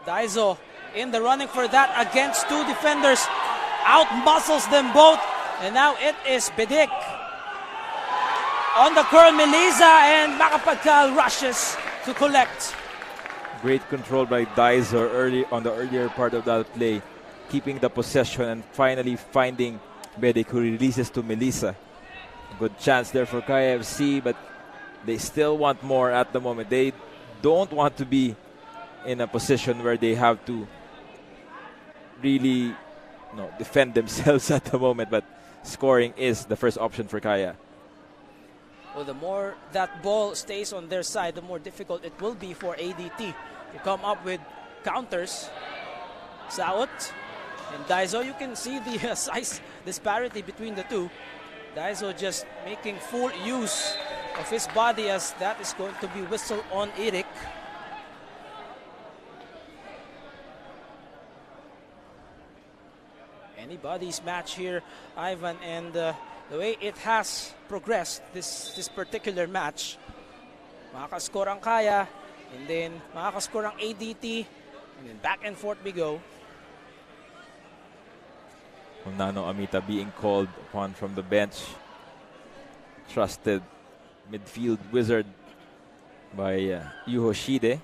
Daiso in the running for that against two defenders. Out-muscles them both. And now it is Bedik. On the curl, Melisa, and Macapagcal rushes to collect. Great control by Daiso early on the earlier part of that play, keeping the possession and finally finding Bedik, who releases to Melisa. Good chance there for Kaya FC, but they still want more at the moment. They don't want to be in a position where they have to really defend themselves at the moment, but scoring is the first option for Kaya. Well, the more that ball stays on their side, the more difficult it will be for ADT to come up with counters. Saot and Daiso, you can see the size disparity between the two. Daiso just making full use of his body, as that is going to be whistle on Eric. Anybody's match here, Ivan, and the way it has progressed, this particular match, makakascore ang Kaya, and then makakascore ang ADT, and then back and forth we go. Nano Amita being called upon from the bench. Trusted midfield wizard by Yuhoshide.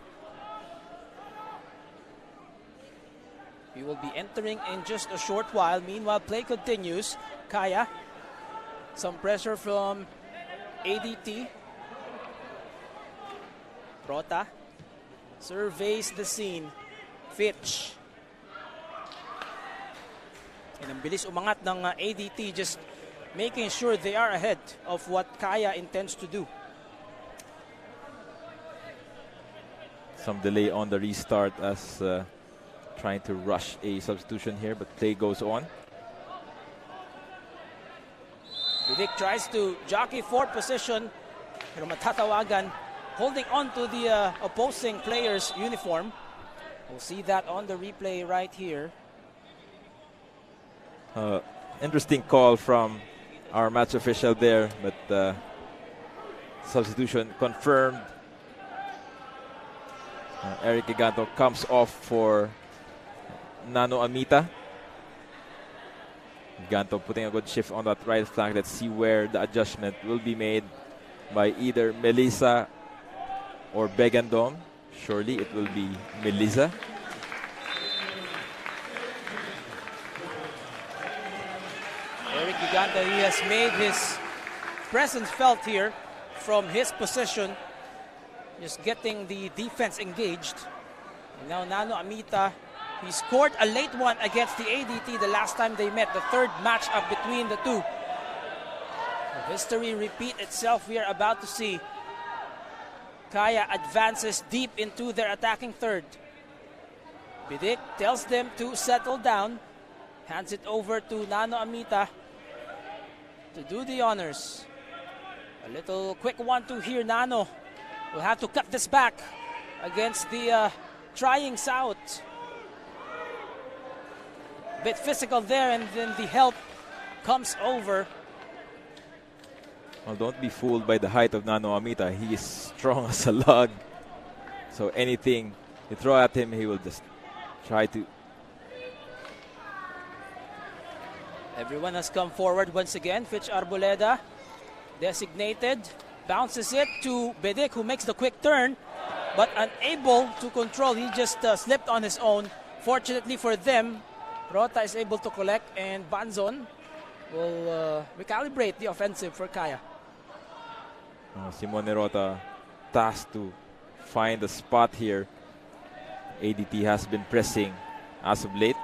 We will be entering in just a short while. Meanwhile, play continues. Kaya, some pressure from ADT. Rota surveys the scene. Fitch. And ang bilis umangat ng ADT, just making sure they are ahead of what Kaya intends to do. Some delay on the restart as trying to rush a substitution here, but play goes on. Bidik tries to jockey for position, pero matatawagan, holding on to the opposing player's uniform. We'll see that on the replay right here. Interesting call from our match official there, but substitution confirmed. Eric Giganto comes off for Nano Amita. Giganto putting a good shift on that right flank. Let's see where the adjustment will be made by either Melisa or Begandom. Surely it will be Melisa. Gigante. He has made his presence felt here from his position, just getting the defense engaged. And now Nano Amita, he scored a late one against the ADT the last time they met, the third matchup between the two. The history repeat itself. We are about to see. Kaya advances deep into their attacking third. Bidik tells them to settle down, hands it over to Nano Amita to do the honors. A little quick 1-2 here. Nano will have to cut this back against the trying South. Bit physical there, and then the help comes over. Well, don't be fooled by the height of Nano Amita. He is strong as a log. So anything you throw at him, he will just try to. Everyone has come forward once again. Fitch Arboleda, designated, bounces it to Bidik, who makes the quick turn, but unable to control. He just slipped on his own. Fortunately for them, Rota is able to collect, and Banzon will recalibrate the offensive for Kaya. Simone Rota tasked to find a spot here. ADT has been pressing as of late.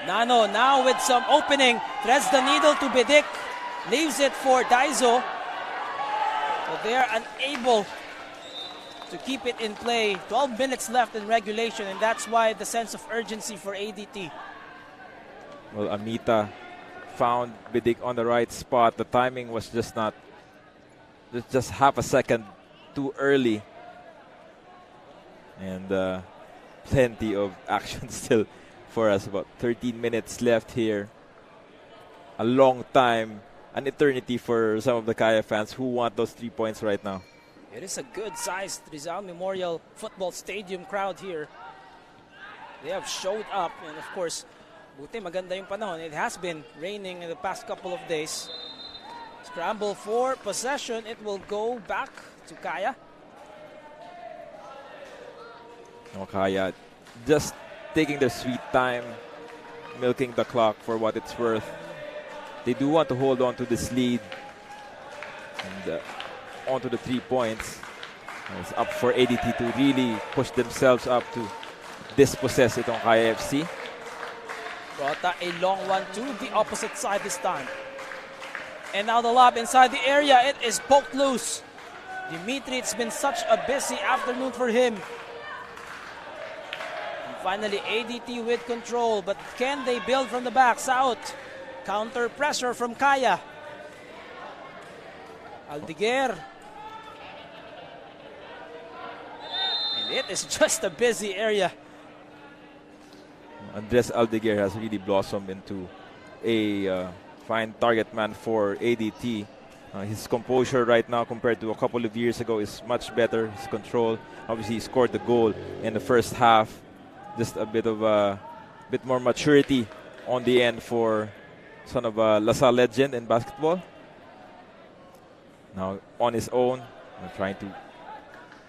Nano now with some opening, threads the needle to Bidik, leaves it for Daizo. But they are unable to keep it in play. 12 minutes left in regulation, and that's why the sense of urgency for ADT. Well, Amita found Bidik on the right spot. The timing was just half a second too early. And plenty of action still for us. About 13 minutes left here. A long time, an eternity for some of the Kaya fans who want those 3 points right now. It is a good-sized Rizal Memorial Football Stadium crowd here. They have showed up, and of course, buti maganda yung panahon. It has been raining in the past couple of days. Scramble for possession. It will go back to Kaya. Kaya just taking their sweet time, milking the clock for what it's worth. They do want to hold on to this lead and onto the 3 points. It's up for ADT to really push themselves up to dispossess itong Kaya FC. Rota a long one to the opposite side this time. And now the lob inside the area. It is poked loose. Dimitri, it's been such a busy afternoon for him. And finally, ADT with control. But can they build from the back? South. Counter pressure from Kaya. Aldiguer. And it is just a busy area. Andres Aldiguer has really blossomed into a fine target man for ADT. His composure right now compared to a couple of years ago is much better. His control, obviously he scored the goal in the first half. Just a bit more maturity on the end for son of a LaSalle legend in basketball. Now on his own, trying to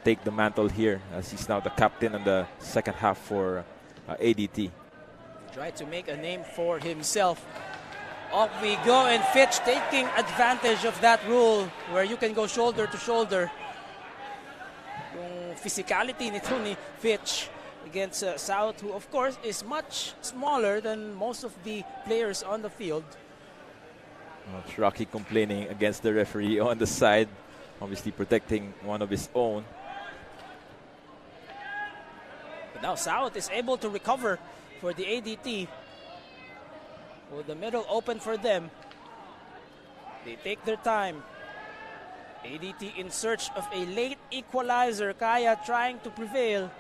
take the mantle here as he's now the captain in the second half for ADT. Try to make a name for himself. Off we go, and Fitch taking advantage of that rule where you can go shoulder to shoulder. Yung physicality nito ni Fitch against South, who of course is much smaller than most of the players on the field. Rocky complaining against the referee on the side, obviously protecting one of his own. But now South is able to recover for the ADT. With the middle open for them. They take their time. ADT in search of a late equalizer. Kaya trying to prevail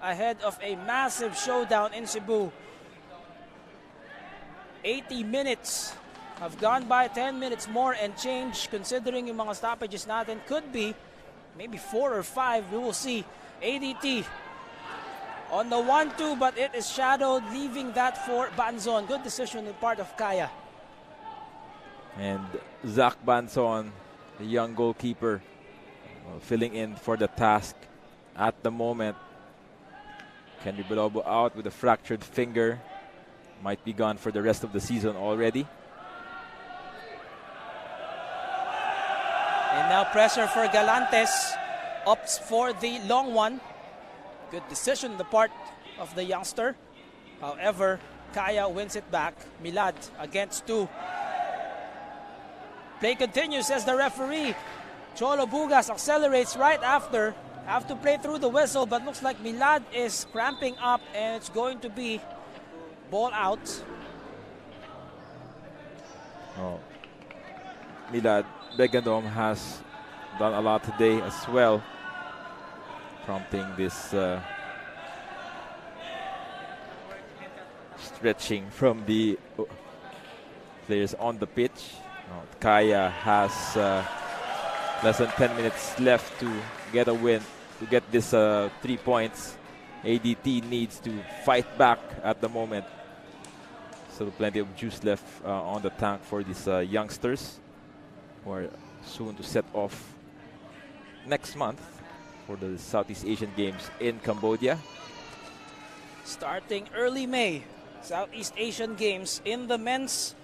ahead of a massive showdown in Cebu. 80 minutes have gone by, 10 minutes more and change considering yung mga stoppages natin. Could be maybe 4 or 5. We will see. ADT on the 1-2, but it is shadowed, leaving that for Banzon. Good decision on the part of Kaya. And Zach Banzon, the young goalkeeper, filling in for the task at the moment. Kenry Belobo out with a fractured finger. might be gone for the rest of the season already. And now pressure for Galantes. Opts for the long one. Good decision on the part of the youngster. However, Kaya wins it back. Milad against 2. Play continues, says the referee. Cholo Bugas accelerates right after. Have to play through the whistle, but looks like Milad is cramping up and it's going to be ball out. Oh. Milad Begandom has done a lot today as well, prompting this stretching from the players on the pitch. Kaya has less than 10 minutes left to get a win, to get this 3 points. ADT needs to fight back at the moment. Still plenty of juice left on the tank for these youngsters, who are soon to set off next month for the Southeast Asian Games in Cambodia. Starting early May, Southeast Asian Games in the men's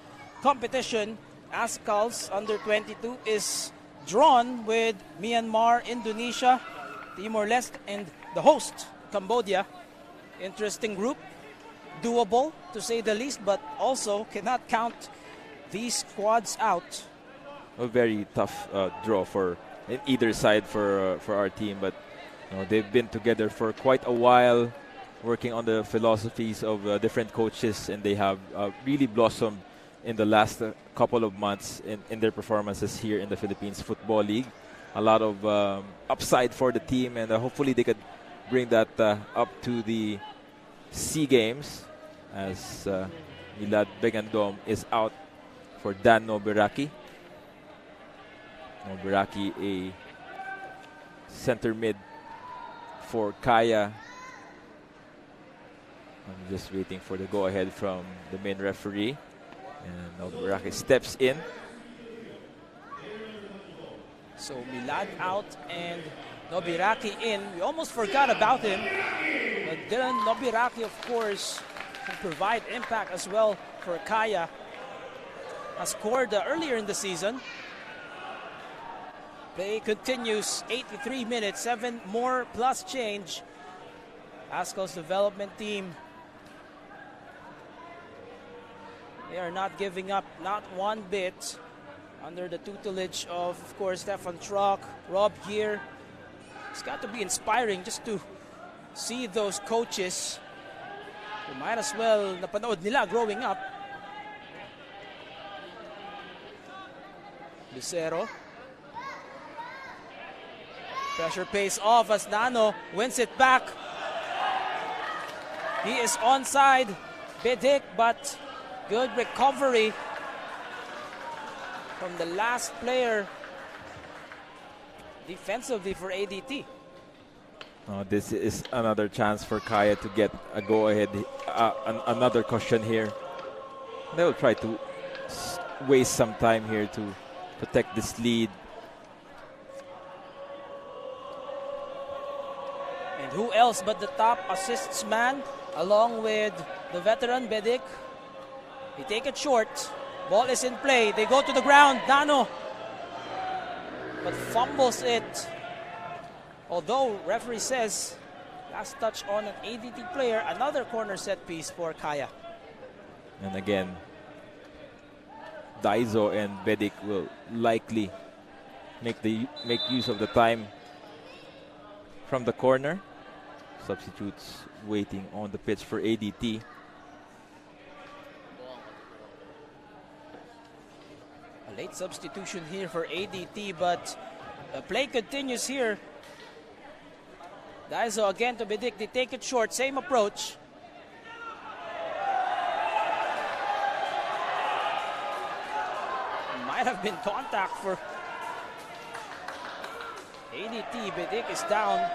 competition. Azkals under 22 is drawn with Myanmar, Indonesia, Timor-Leste, and the host, Cambodia. Interesting group, doable to say the least, but also cannot count these squads out. A very tough draw for either side for our team, but they've been together for quite a while, working on the philosophies of different coaches, and they have really blossomed in the last couple of months in their performances here in the Philippines Football League. A lot of upside for the team, and hopefully they could bring that up to the SEA Games, as Milad Begandom is out for Dan Nobiraki. Nobiraki, a center mid for Kaya. I'm just waiting for the go-ahead from the main referee. And Nobiraki steps in. So Milad out and Nobiraki in. We almost forgot about him. But Dylan Nobiraki, of course, can provide impact as well for Kaya. Has scored earlier in the season. Play continues, 83 minutes, 7 more plus change. Azkals Development Team. They are not giving up, not one bit, under the tutelage of course, Stefan Trock, Rob Gear. It's got to be inspiring just to see those coaches who might as well napanood nila growing up. Lucero. Pressure pays off as Nano wins it back. He is onside. Bidik, but good recovery from the last player defensively for ADT. This is another chance for Kaya to get a go-ahead, another caution here. They will try to waste some time here to protect this lead. And who else but the top assists man, along with the veteran Bidik. They take it short. Ball is in play. They go to the ground. Nano, but fumbles it. Although referee says last touch on an ADT player. Another corner set piece for Kaya. And again, Daizo and Bidik will likely make use of the time from the corner. Substitutes waiting on the pitch for ADT. A late substitution here for ADT, but the play continues here. Daizo again to Bidik. They take it short. Same approach. Might have been contact for ADT. Bidik is down.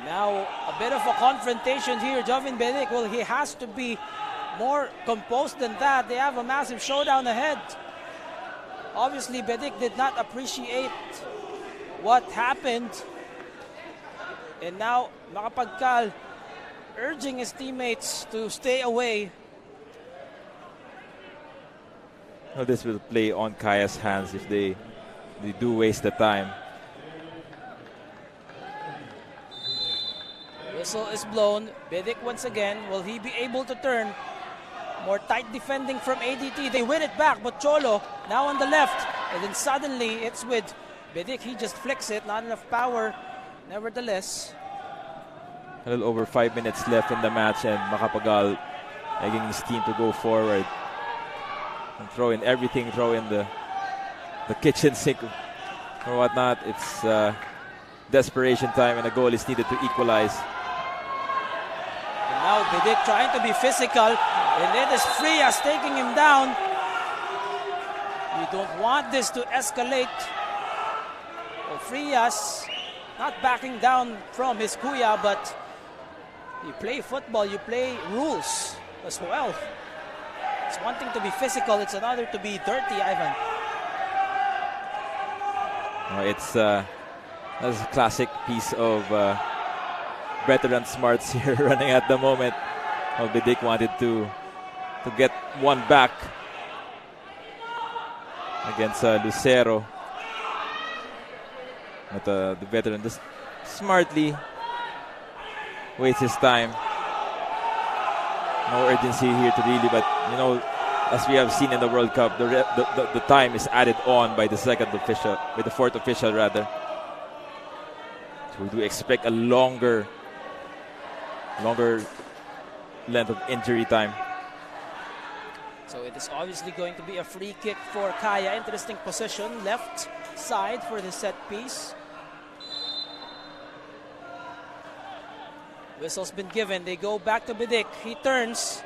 Now, a bit of a confrontation here. Jovin Bidik, well, he has to be more composed than that. They have a massive showdown ahead. Obviously, Bedic did not appreciate what happened. And now, Makapagkal urging his teammates to stay away. Well, this will play on Kaya's hands if they do waste the time. Whistle is blown. Bedic once again. Will he be able to turn? More tight defending from ADT. They win it back, but Cholo now on the left. And then suddenly it's with Bedic. He just flicks it. Not enough power. Nevertheless. A little over 5 minutes left in the match, and Macapagal egging his team to go forward and throw in everything, throw in the kitchen sink or whatnot. It's desperation time, and a goal is needed to equalize. And now Bedic trying to be physical, and it is Frias taking him down. You don't want this to escalate. Well, Frias not backing down from his kuya, but you play football, you play rules as well. It's one thing to be physical, it's another to be dirty, Ivan. That's a classic piece of veteran smarts here running at the moment. Bedic wanted to get one back against Lucero. But the veteran just smartly wastes his time. No urgency here to really, but you know, as we have seen in the World Cup, the time is added on by the fourth official rather. So we do expect a longer length of injury time. So it is obviously going to be a free kick for Kaya. Interesting position, left side for the set piece. Whistle's been given. They go back to Bedic. He turns.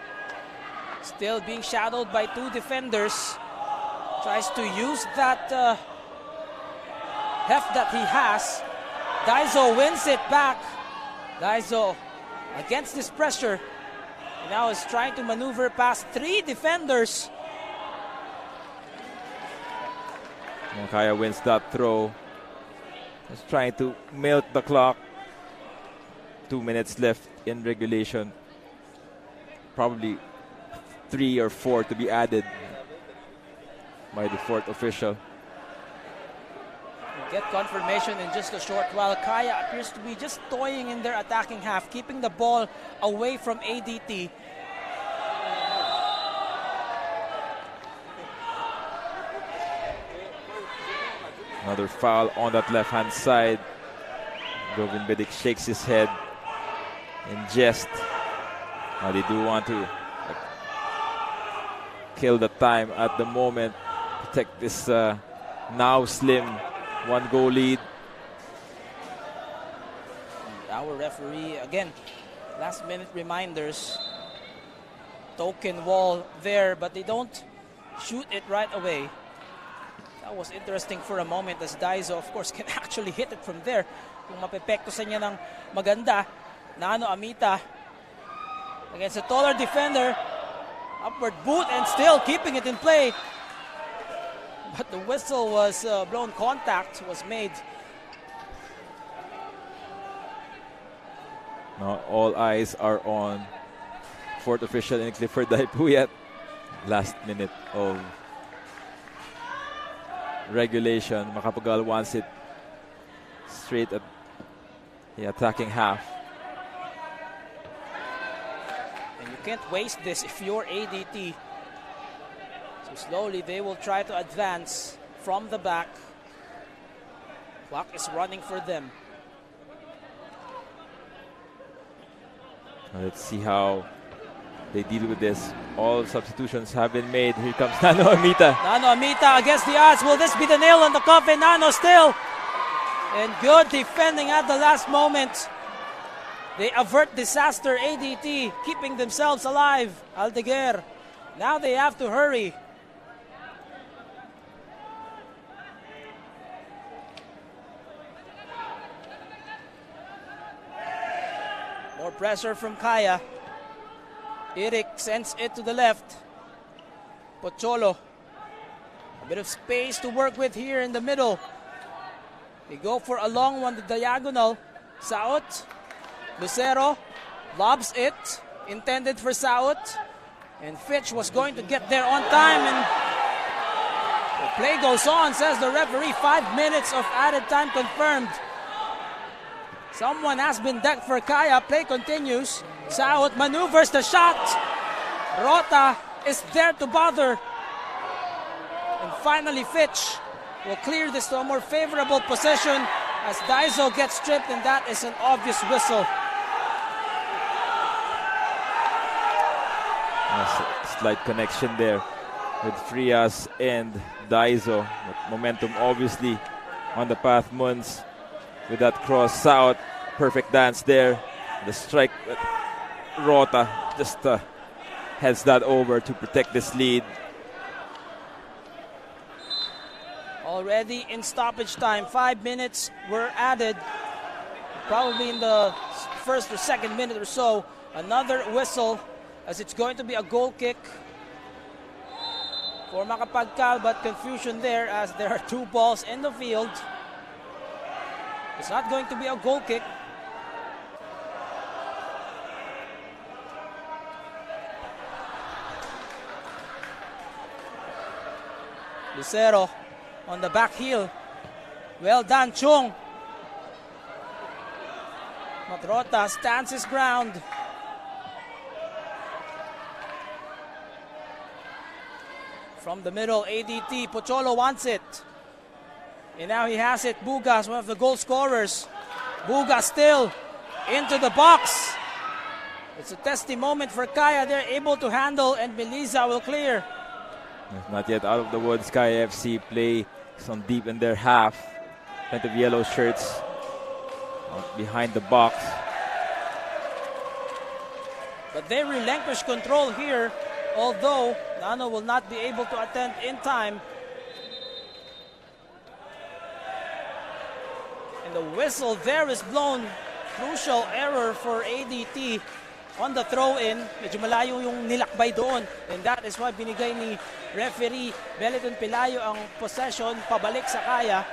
Still being shadowed by two defenders. Tries to use that heft that he has. Daiso wins it back. Daiso against this pressure. And now is trying to maneuver past three defenders. Kaya wins that throw. Just trying to milk the clock. 2 minutes left in regulation. Probably 3 or 4 to be added by the fourth official. We'll get confirmation in just a short while. Kaya appears to be just toying in their attacking half, keeping the ball away from ADT. Another foul on that left-hand side. Govin Bedic shakes his head in jest. They do want to kill the time at the moment, protect this now slim 1-goal lead. Our referee, again, last-minute reminders. Token wall there, but they don't shoot it right away. That was interesting for a moment as Daiso, of course, can actually hit it from there. Kung mapepekto sa niya ng maganda, Nano Amita against a taller defender. Upward boot and still keeping it in play. But the whistle was blown, contact was made. Now all eyes are on fourth official in Clifford Daipuyat. Last minute of regulation. Macapagal wants it straight at the attacking half. And you can't waste this if you're ADT. So slowly they will try to advance from the back. Clock is running for them. Let's see how they deal with this. All substitutions have been made. Here comes Nano Amita. Nano Amita against the odds. Will this be the nail on the coffin? Nano still. And good defending at the last moment. They avert disaster. ADT keeping themselves alive. Aldeguer. Now they have to hurry. More pressure from Kaya. Eric sends it to the left. Pocholo. A bit of space to work with here in the middle. They go for a long one, the diagonal. Saot. Lucero lobs it. Intended for Saot. And Fitch was going to get there on time. And the play goes on, says the referee. 5 minutes of added time confirmed. Someone has been decked for Kaya. Play continues. Saot maneuvers the shot. Rota is there to bother. And finally Fitch will clear this to a more favorable possession as Daiso gets stripped, and that is an obvious whistle. A slight connection there with Frias and Daiso. But momentum obviously on the path. Muns with that cross out. Perfect dance there. The strike. Rota just heads that over to protect this lead. Already in stoppage time, 5 minutes were added. Probably in the first or second minute or so. Another whistle as it's going to be a goal kick for Makapagkal, but confusion there as there are 2 balls in the field. It's not going to be a goal kick. Lucero on the back heel. Well done, Chung. Matrota stands his ground. From the middle, ADT. Pocholo wants it. And now he has it. Bugas, one of the goal scorers. Bugas still into the box. It's a testy moment for Kaya. They're able to handle, and Meliza will clear. Not yet out of the woods. Kaya FC play on deep in their half. Plenty of yellow shirts behind the box. But they relinquish control here, although Nano will not be able to attend in time. And the whistle there is blown. Crucial error for ADT on the throw-in. Medyo malayo yung nilakbay doon. And that is why binigay ni referee Beliton Pilayo ang possession pabalik sa Kaya.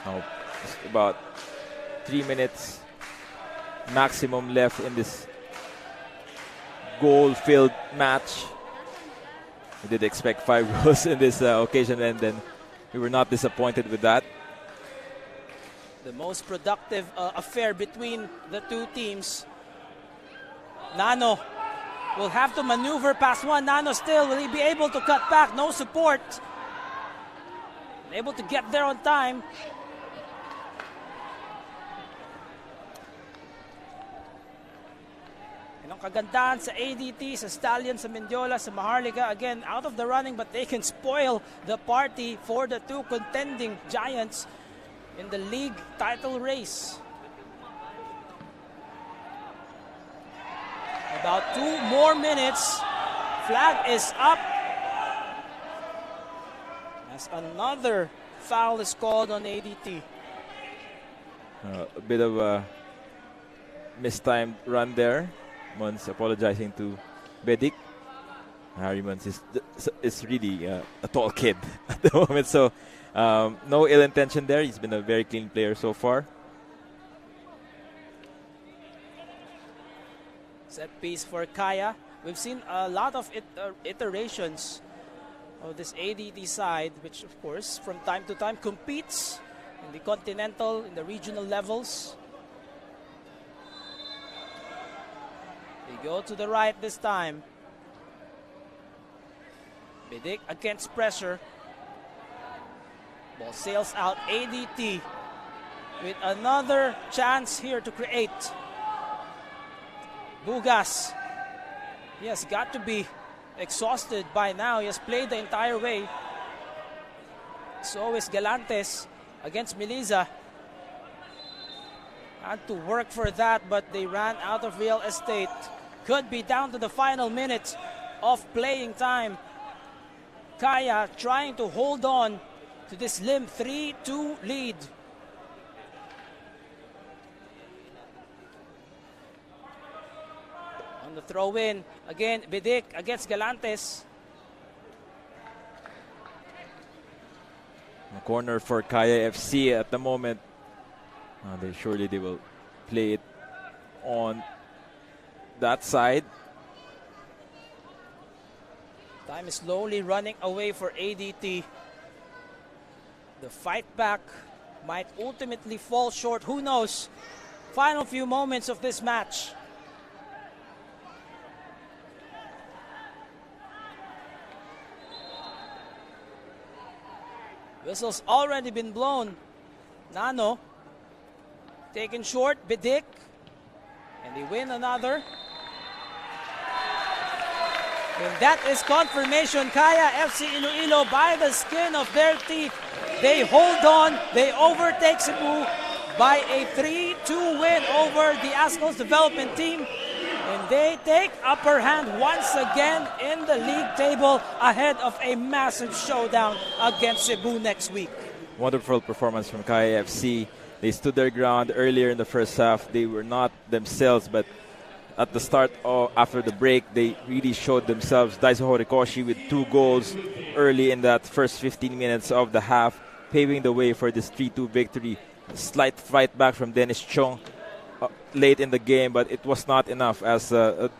Now, just about 3 minutes maximum left in this goal-filled match. We did expect 5 goals in this occasion, and then we were not disappointed with that. The most productive affair between the two teams. Nano will have to maneuver past one. Nano still, will he be able to cut back? No support. Able to get there on time. And ang kagandahan sa ADT, sa Stallion, sa Mendiola, sa Maharlika, again, out of the running, but they can spoil the party for the two contending giants in the league title race. About 2 more minutes. Flag is up. As another foul is called on ADT. A bit of a mistimed run there. Muns apologizing to Bedik. Harry Muns is really a tall kid at the moment, so no ill intention there. He's been a very clean player so far. Set piece for Kaya. We've seen a lot of iterations of this ADT side, which of course from time to time competes in the continental, in the regional levels. They go to the right this time. Bidik against pressure. Ball sails out. ADT with another chance here to create. Bugas, he has got to be exhausted by now. He has played the entire way. So is Galantes against Meliza. Had to work for that, but they ran out of real estate. Could be down to the final minute of playing time. Kaya trying to hold on to this limp 3-2 lead. On the throw-in, again, Bidik against Galantes. A corner for Kaya FC at the moment. They will play it on that side. Time is slowly running away for ADT. The fight back might ultimately fall short. Who knows? Final few moments of this match. Whistle's already been blown. Nano taken short, Bidik, and they win another. And that is confirmation. Kaya FC-Iloilo by the skin of their teeth. They hold on, they overtake Cebu by a 3-2 win over the Azkals Development Team. And they take upper hand once again in the league table ahead of a massive showdown against Cebu next week. Wonderful performance from Kaya FC. They stood their ground earlier in the first half. They were not themselves, but at the start after the break, they really showed themselves. Daiso Horikoshi with 2 goals early in that first 15 minutes of the half, paving the way for this 3-2 victory. A slight fight back from Dennis Chong late in the game, but it was not enough as Kaya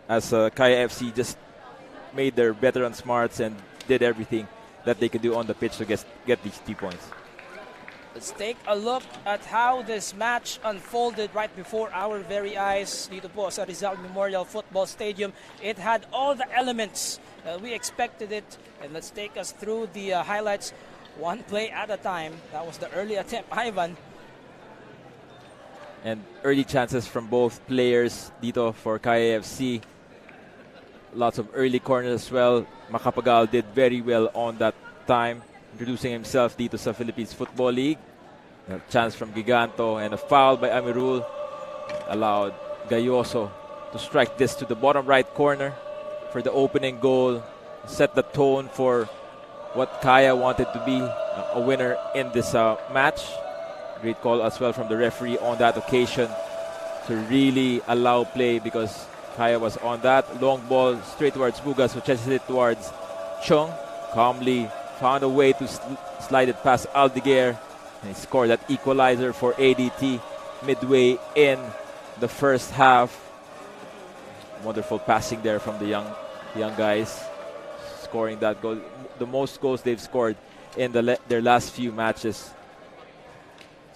FC just made their veteran smarts and did everything that they could do on the pitch to get these 3 points. Let's take a look at how this match unfolded right before our very eyes dito po sa Rizal Memorial Football Stadium. It had all the elements. We expected it. And let's take us through the highlights one play at a time. That was the early attempt, Ivan. And early chances from both players dito for Kaya FC. Lots of early corners as well. Macapagal did very well on that time, introducing himself dito sa Philippines Football League. A chance from Giganto and a foul by Amirul allowed Gayoso to strike this to the bottom right corner for the opening goal. Set the tone for what Kaya wanted to be a winner in this match. Great call as well from the referee on that occasion to really allow play because Kaya was on that. Long ball straight towards Bugas, who chases it towards Chong. Calmly found a way to slide it past Aldiguer, and he scored that equalizer for ADT midway in the first half. Wonderful passing there from the young guys, scoring that goal, the most goals they've scored in their last few matches.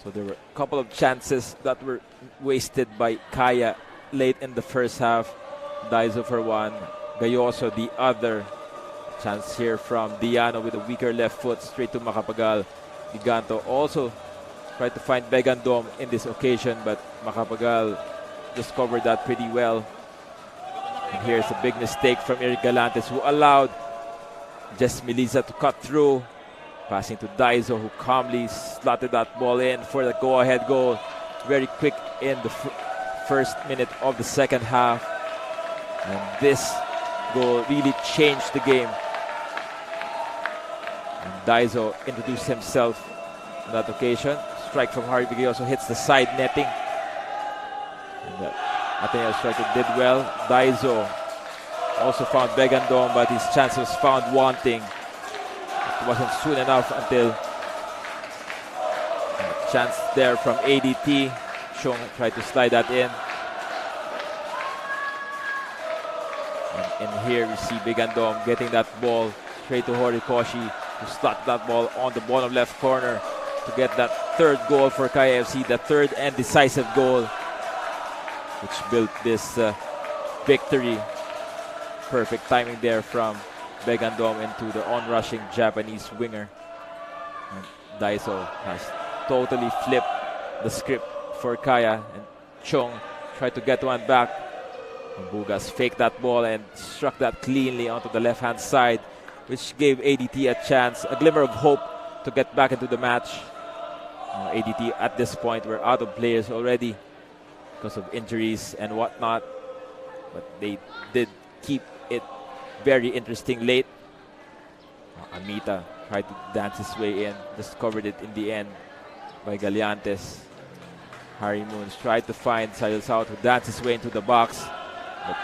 So there were a couple of chances that were wasted by Kaya late in the first half. Daiso for one, Gayoso the other. Chance here from Diano with a weaker left foot straight to Macapagal. Giganto also tried to find Begandom in this occasion, but Macapagal just covered that pretty well. And here's a big mistake from Eric Galantes, who allowed Jess Melisa to cut through. Passing to Daiso, who calmly slotted that ball in for the go-ahead goal. Very quick in the first minute of the second half. And this goal really changed the game. And Daiso introduced himself on that occasion. Strike from Harvey Gayoso hits the side netting. And Ateneo striker did well. Daiso also found Begandom, but his chance was found wanting. It wasn't soon enough until a chance there from ADT. Chong tried to slide that in. And here we see Begandom getting that ball straight to Horikoshi, to slot that ball on the bottom left corner to get that third goal for Kaya FC, the third and decisive goal, which built this victory. Perfect timing there from Begandom into the on-rushing Japanese winger. And Daiso has totally flipped the script for Kaya, and Chong tried to get one back. And Bugas faked that ball and struck that cleanly onto the left-hand side, which gave ADT a chance, a glimmer of hope to get back into the match. ADT at this point were out of players already because of injuries and whatnot, but they did keep it very interesting late. Amita tried to dance his way in, just covered it in the end by Galeantes. Harry Moons tried to find Sayal South, who danced his way into the box, but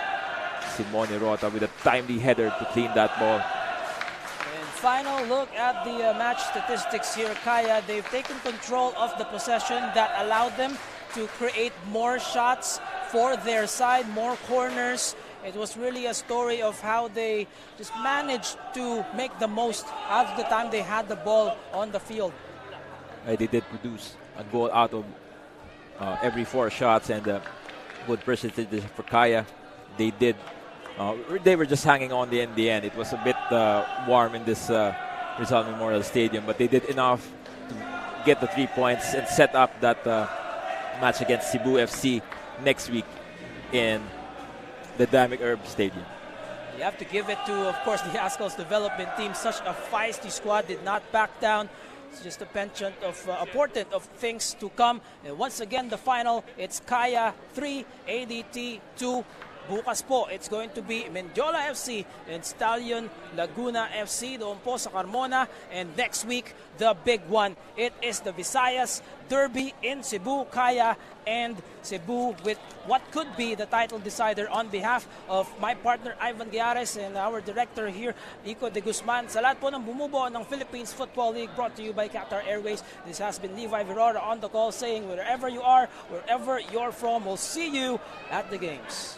Simone Rota with a timely header to clean that ball. And final look at the match statistics here. Kaya, they've taken control of the possession that allowed them to create more shots for their side, more corners. It was really a story of how they just managed to make the most out of the time they had the ball on the field. They did produce a goal out of every 4 shots, and good percentage for Kaya. They did. They were just hanging on in the end. It was a bit warm in this Rizal Memorial Stadium, but they did enough to get the 3 points and set up that match against Cebu FC next week in the Dynamic Herb Stadium. You have to give it to, of course, the Azkals Development Team. Such a feisty squad, did not back down. It's just a portent of things to come. And once again, the final, it's Kaya 3, ADT 2. Bukas po, it's going to be Mendiola FC and Stallion Laguna FC doon po sa Carmona. And next week, the big one, it is the Visayas Derby in Cebu. Kaya and Cebu with what could be the title decider. On behalf of my partner Ivan Guiares and our director here, Ico de Guzman, sa lahat po ng bumubuo ng Philippines Football League, brought to you by Qatar Airways. This has been Levi Virora on the call saying wherever you are, wherever you're from, we'll see you at the games.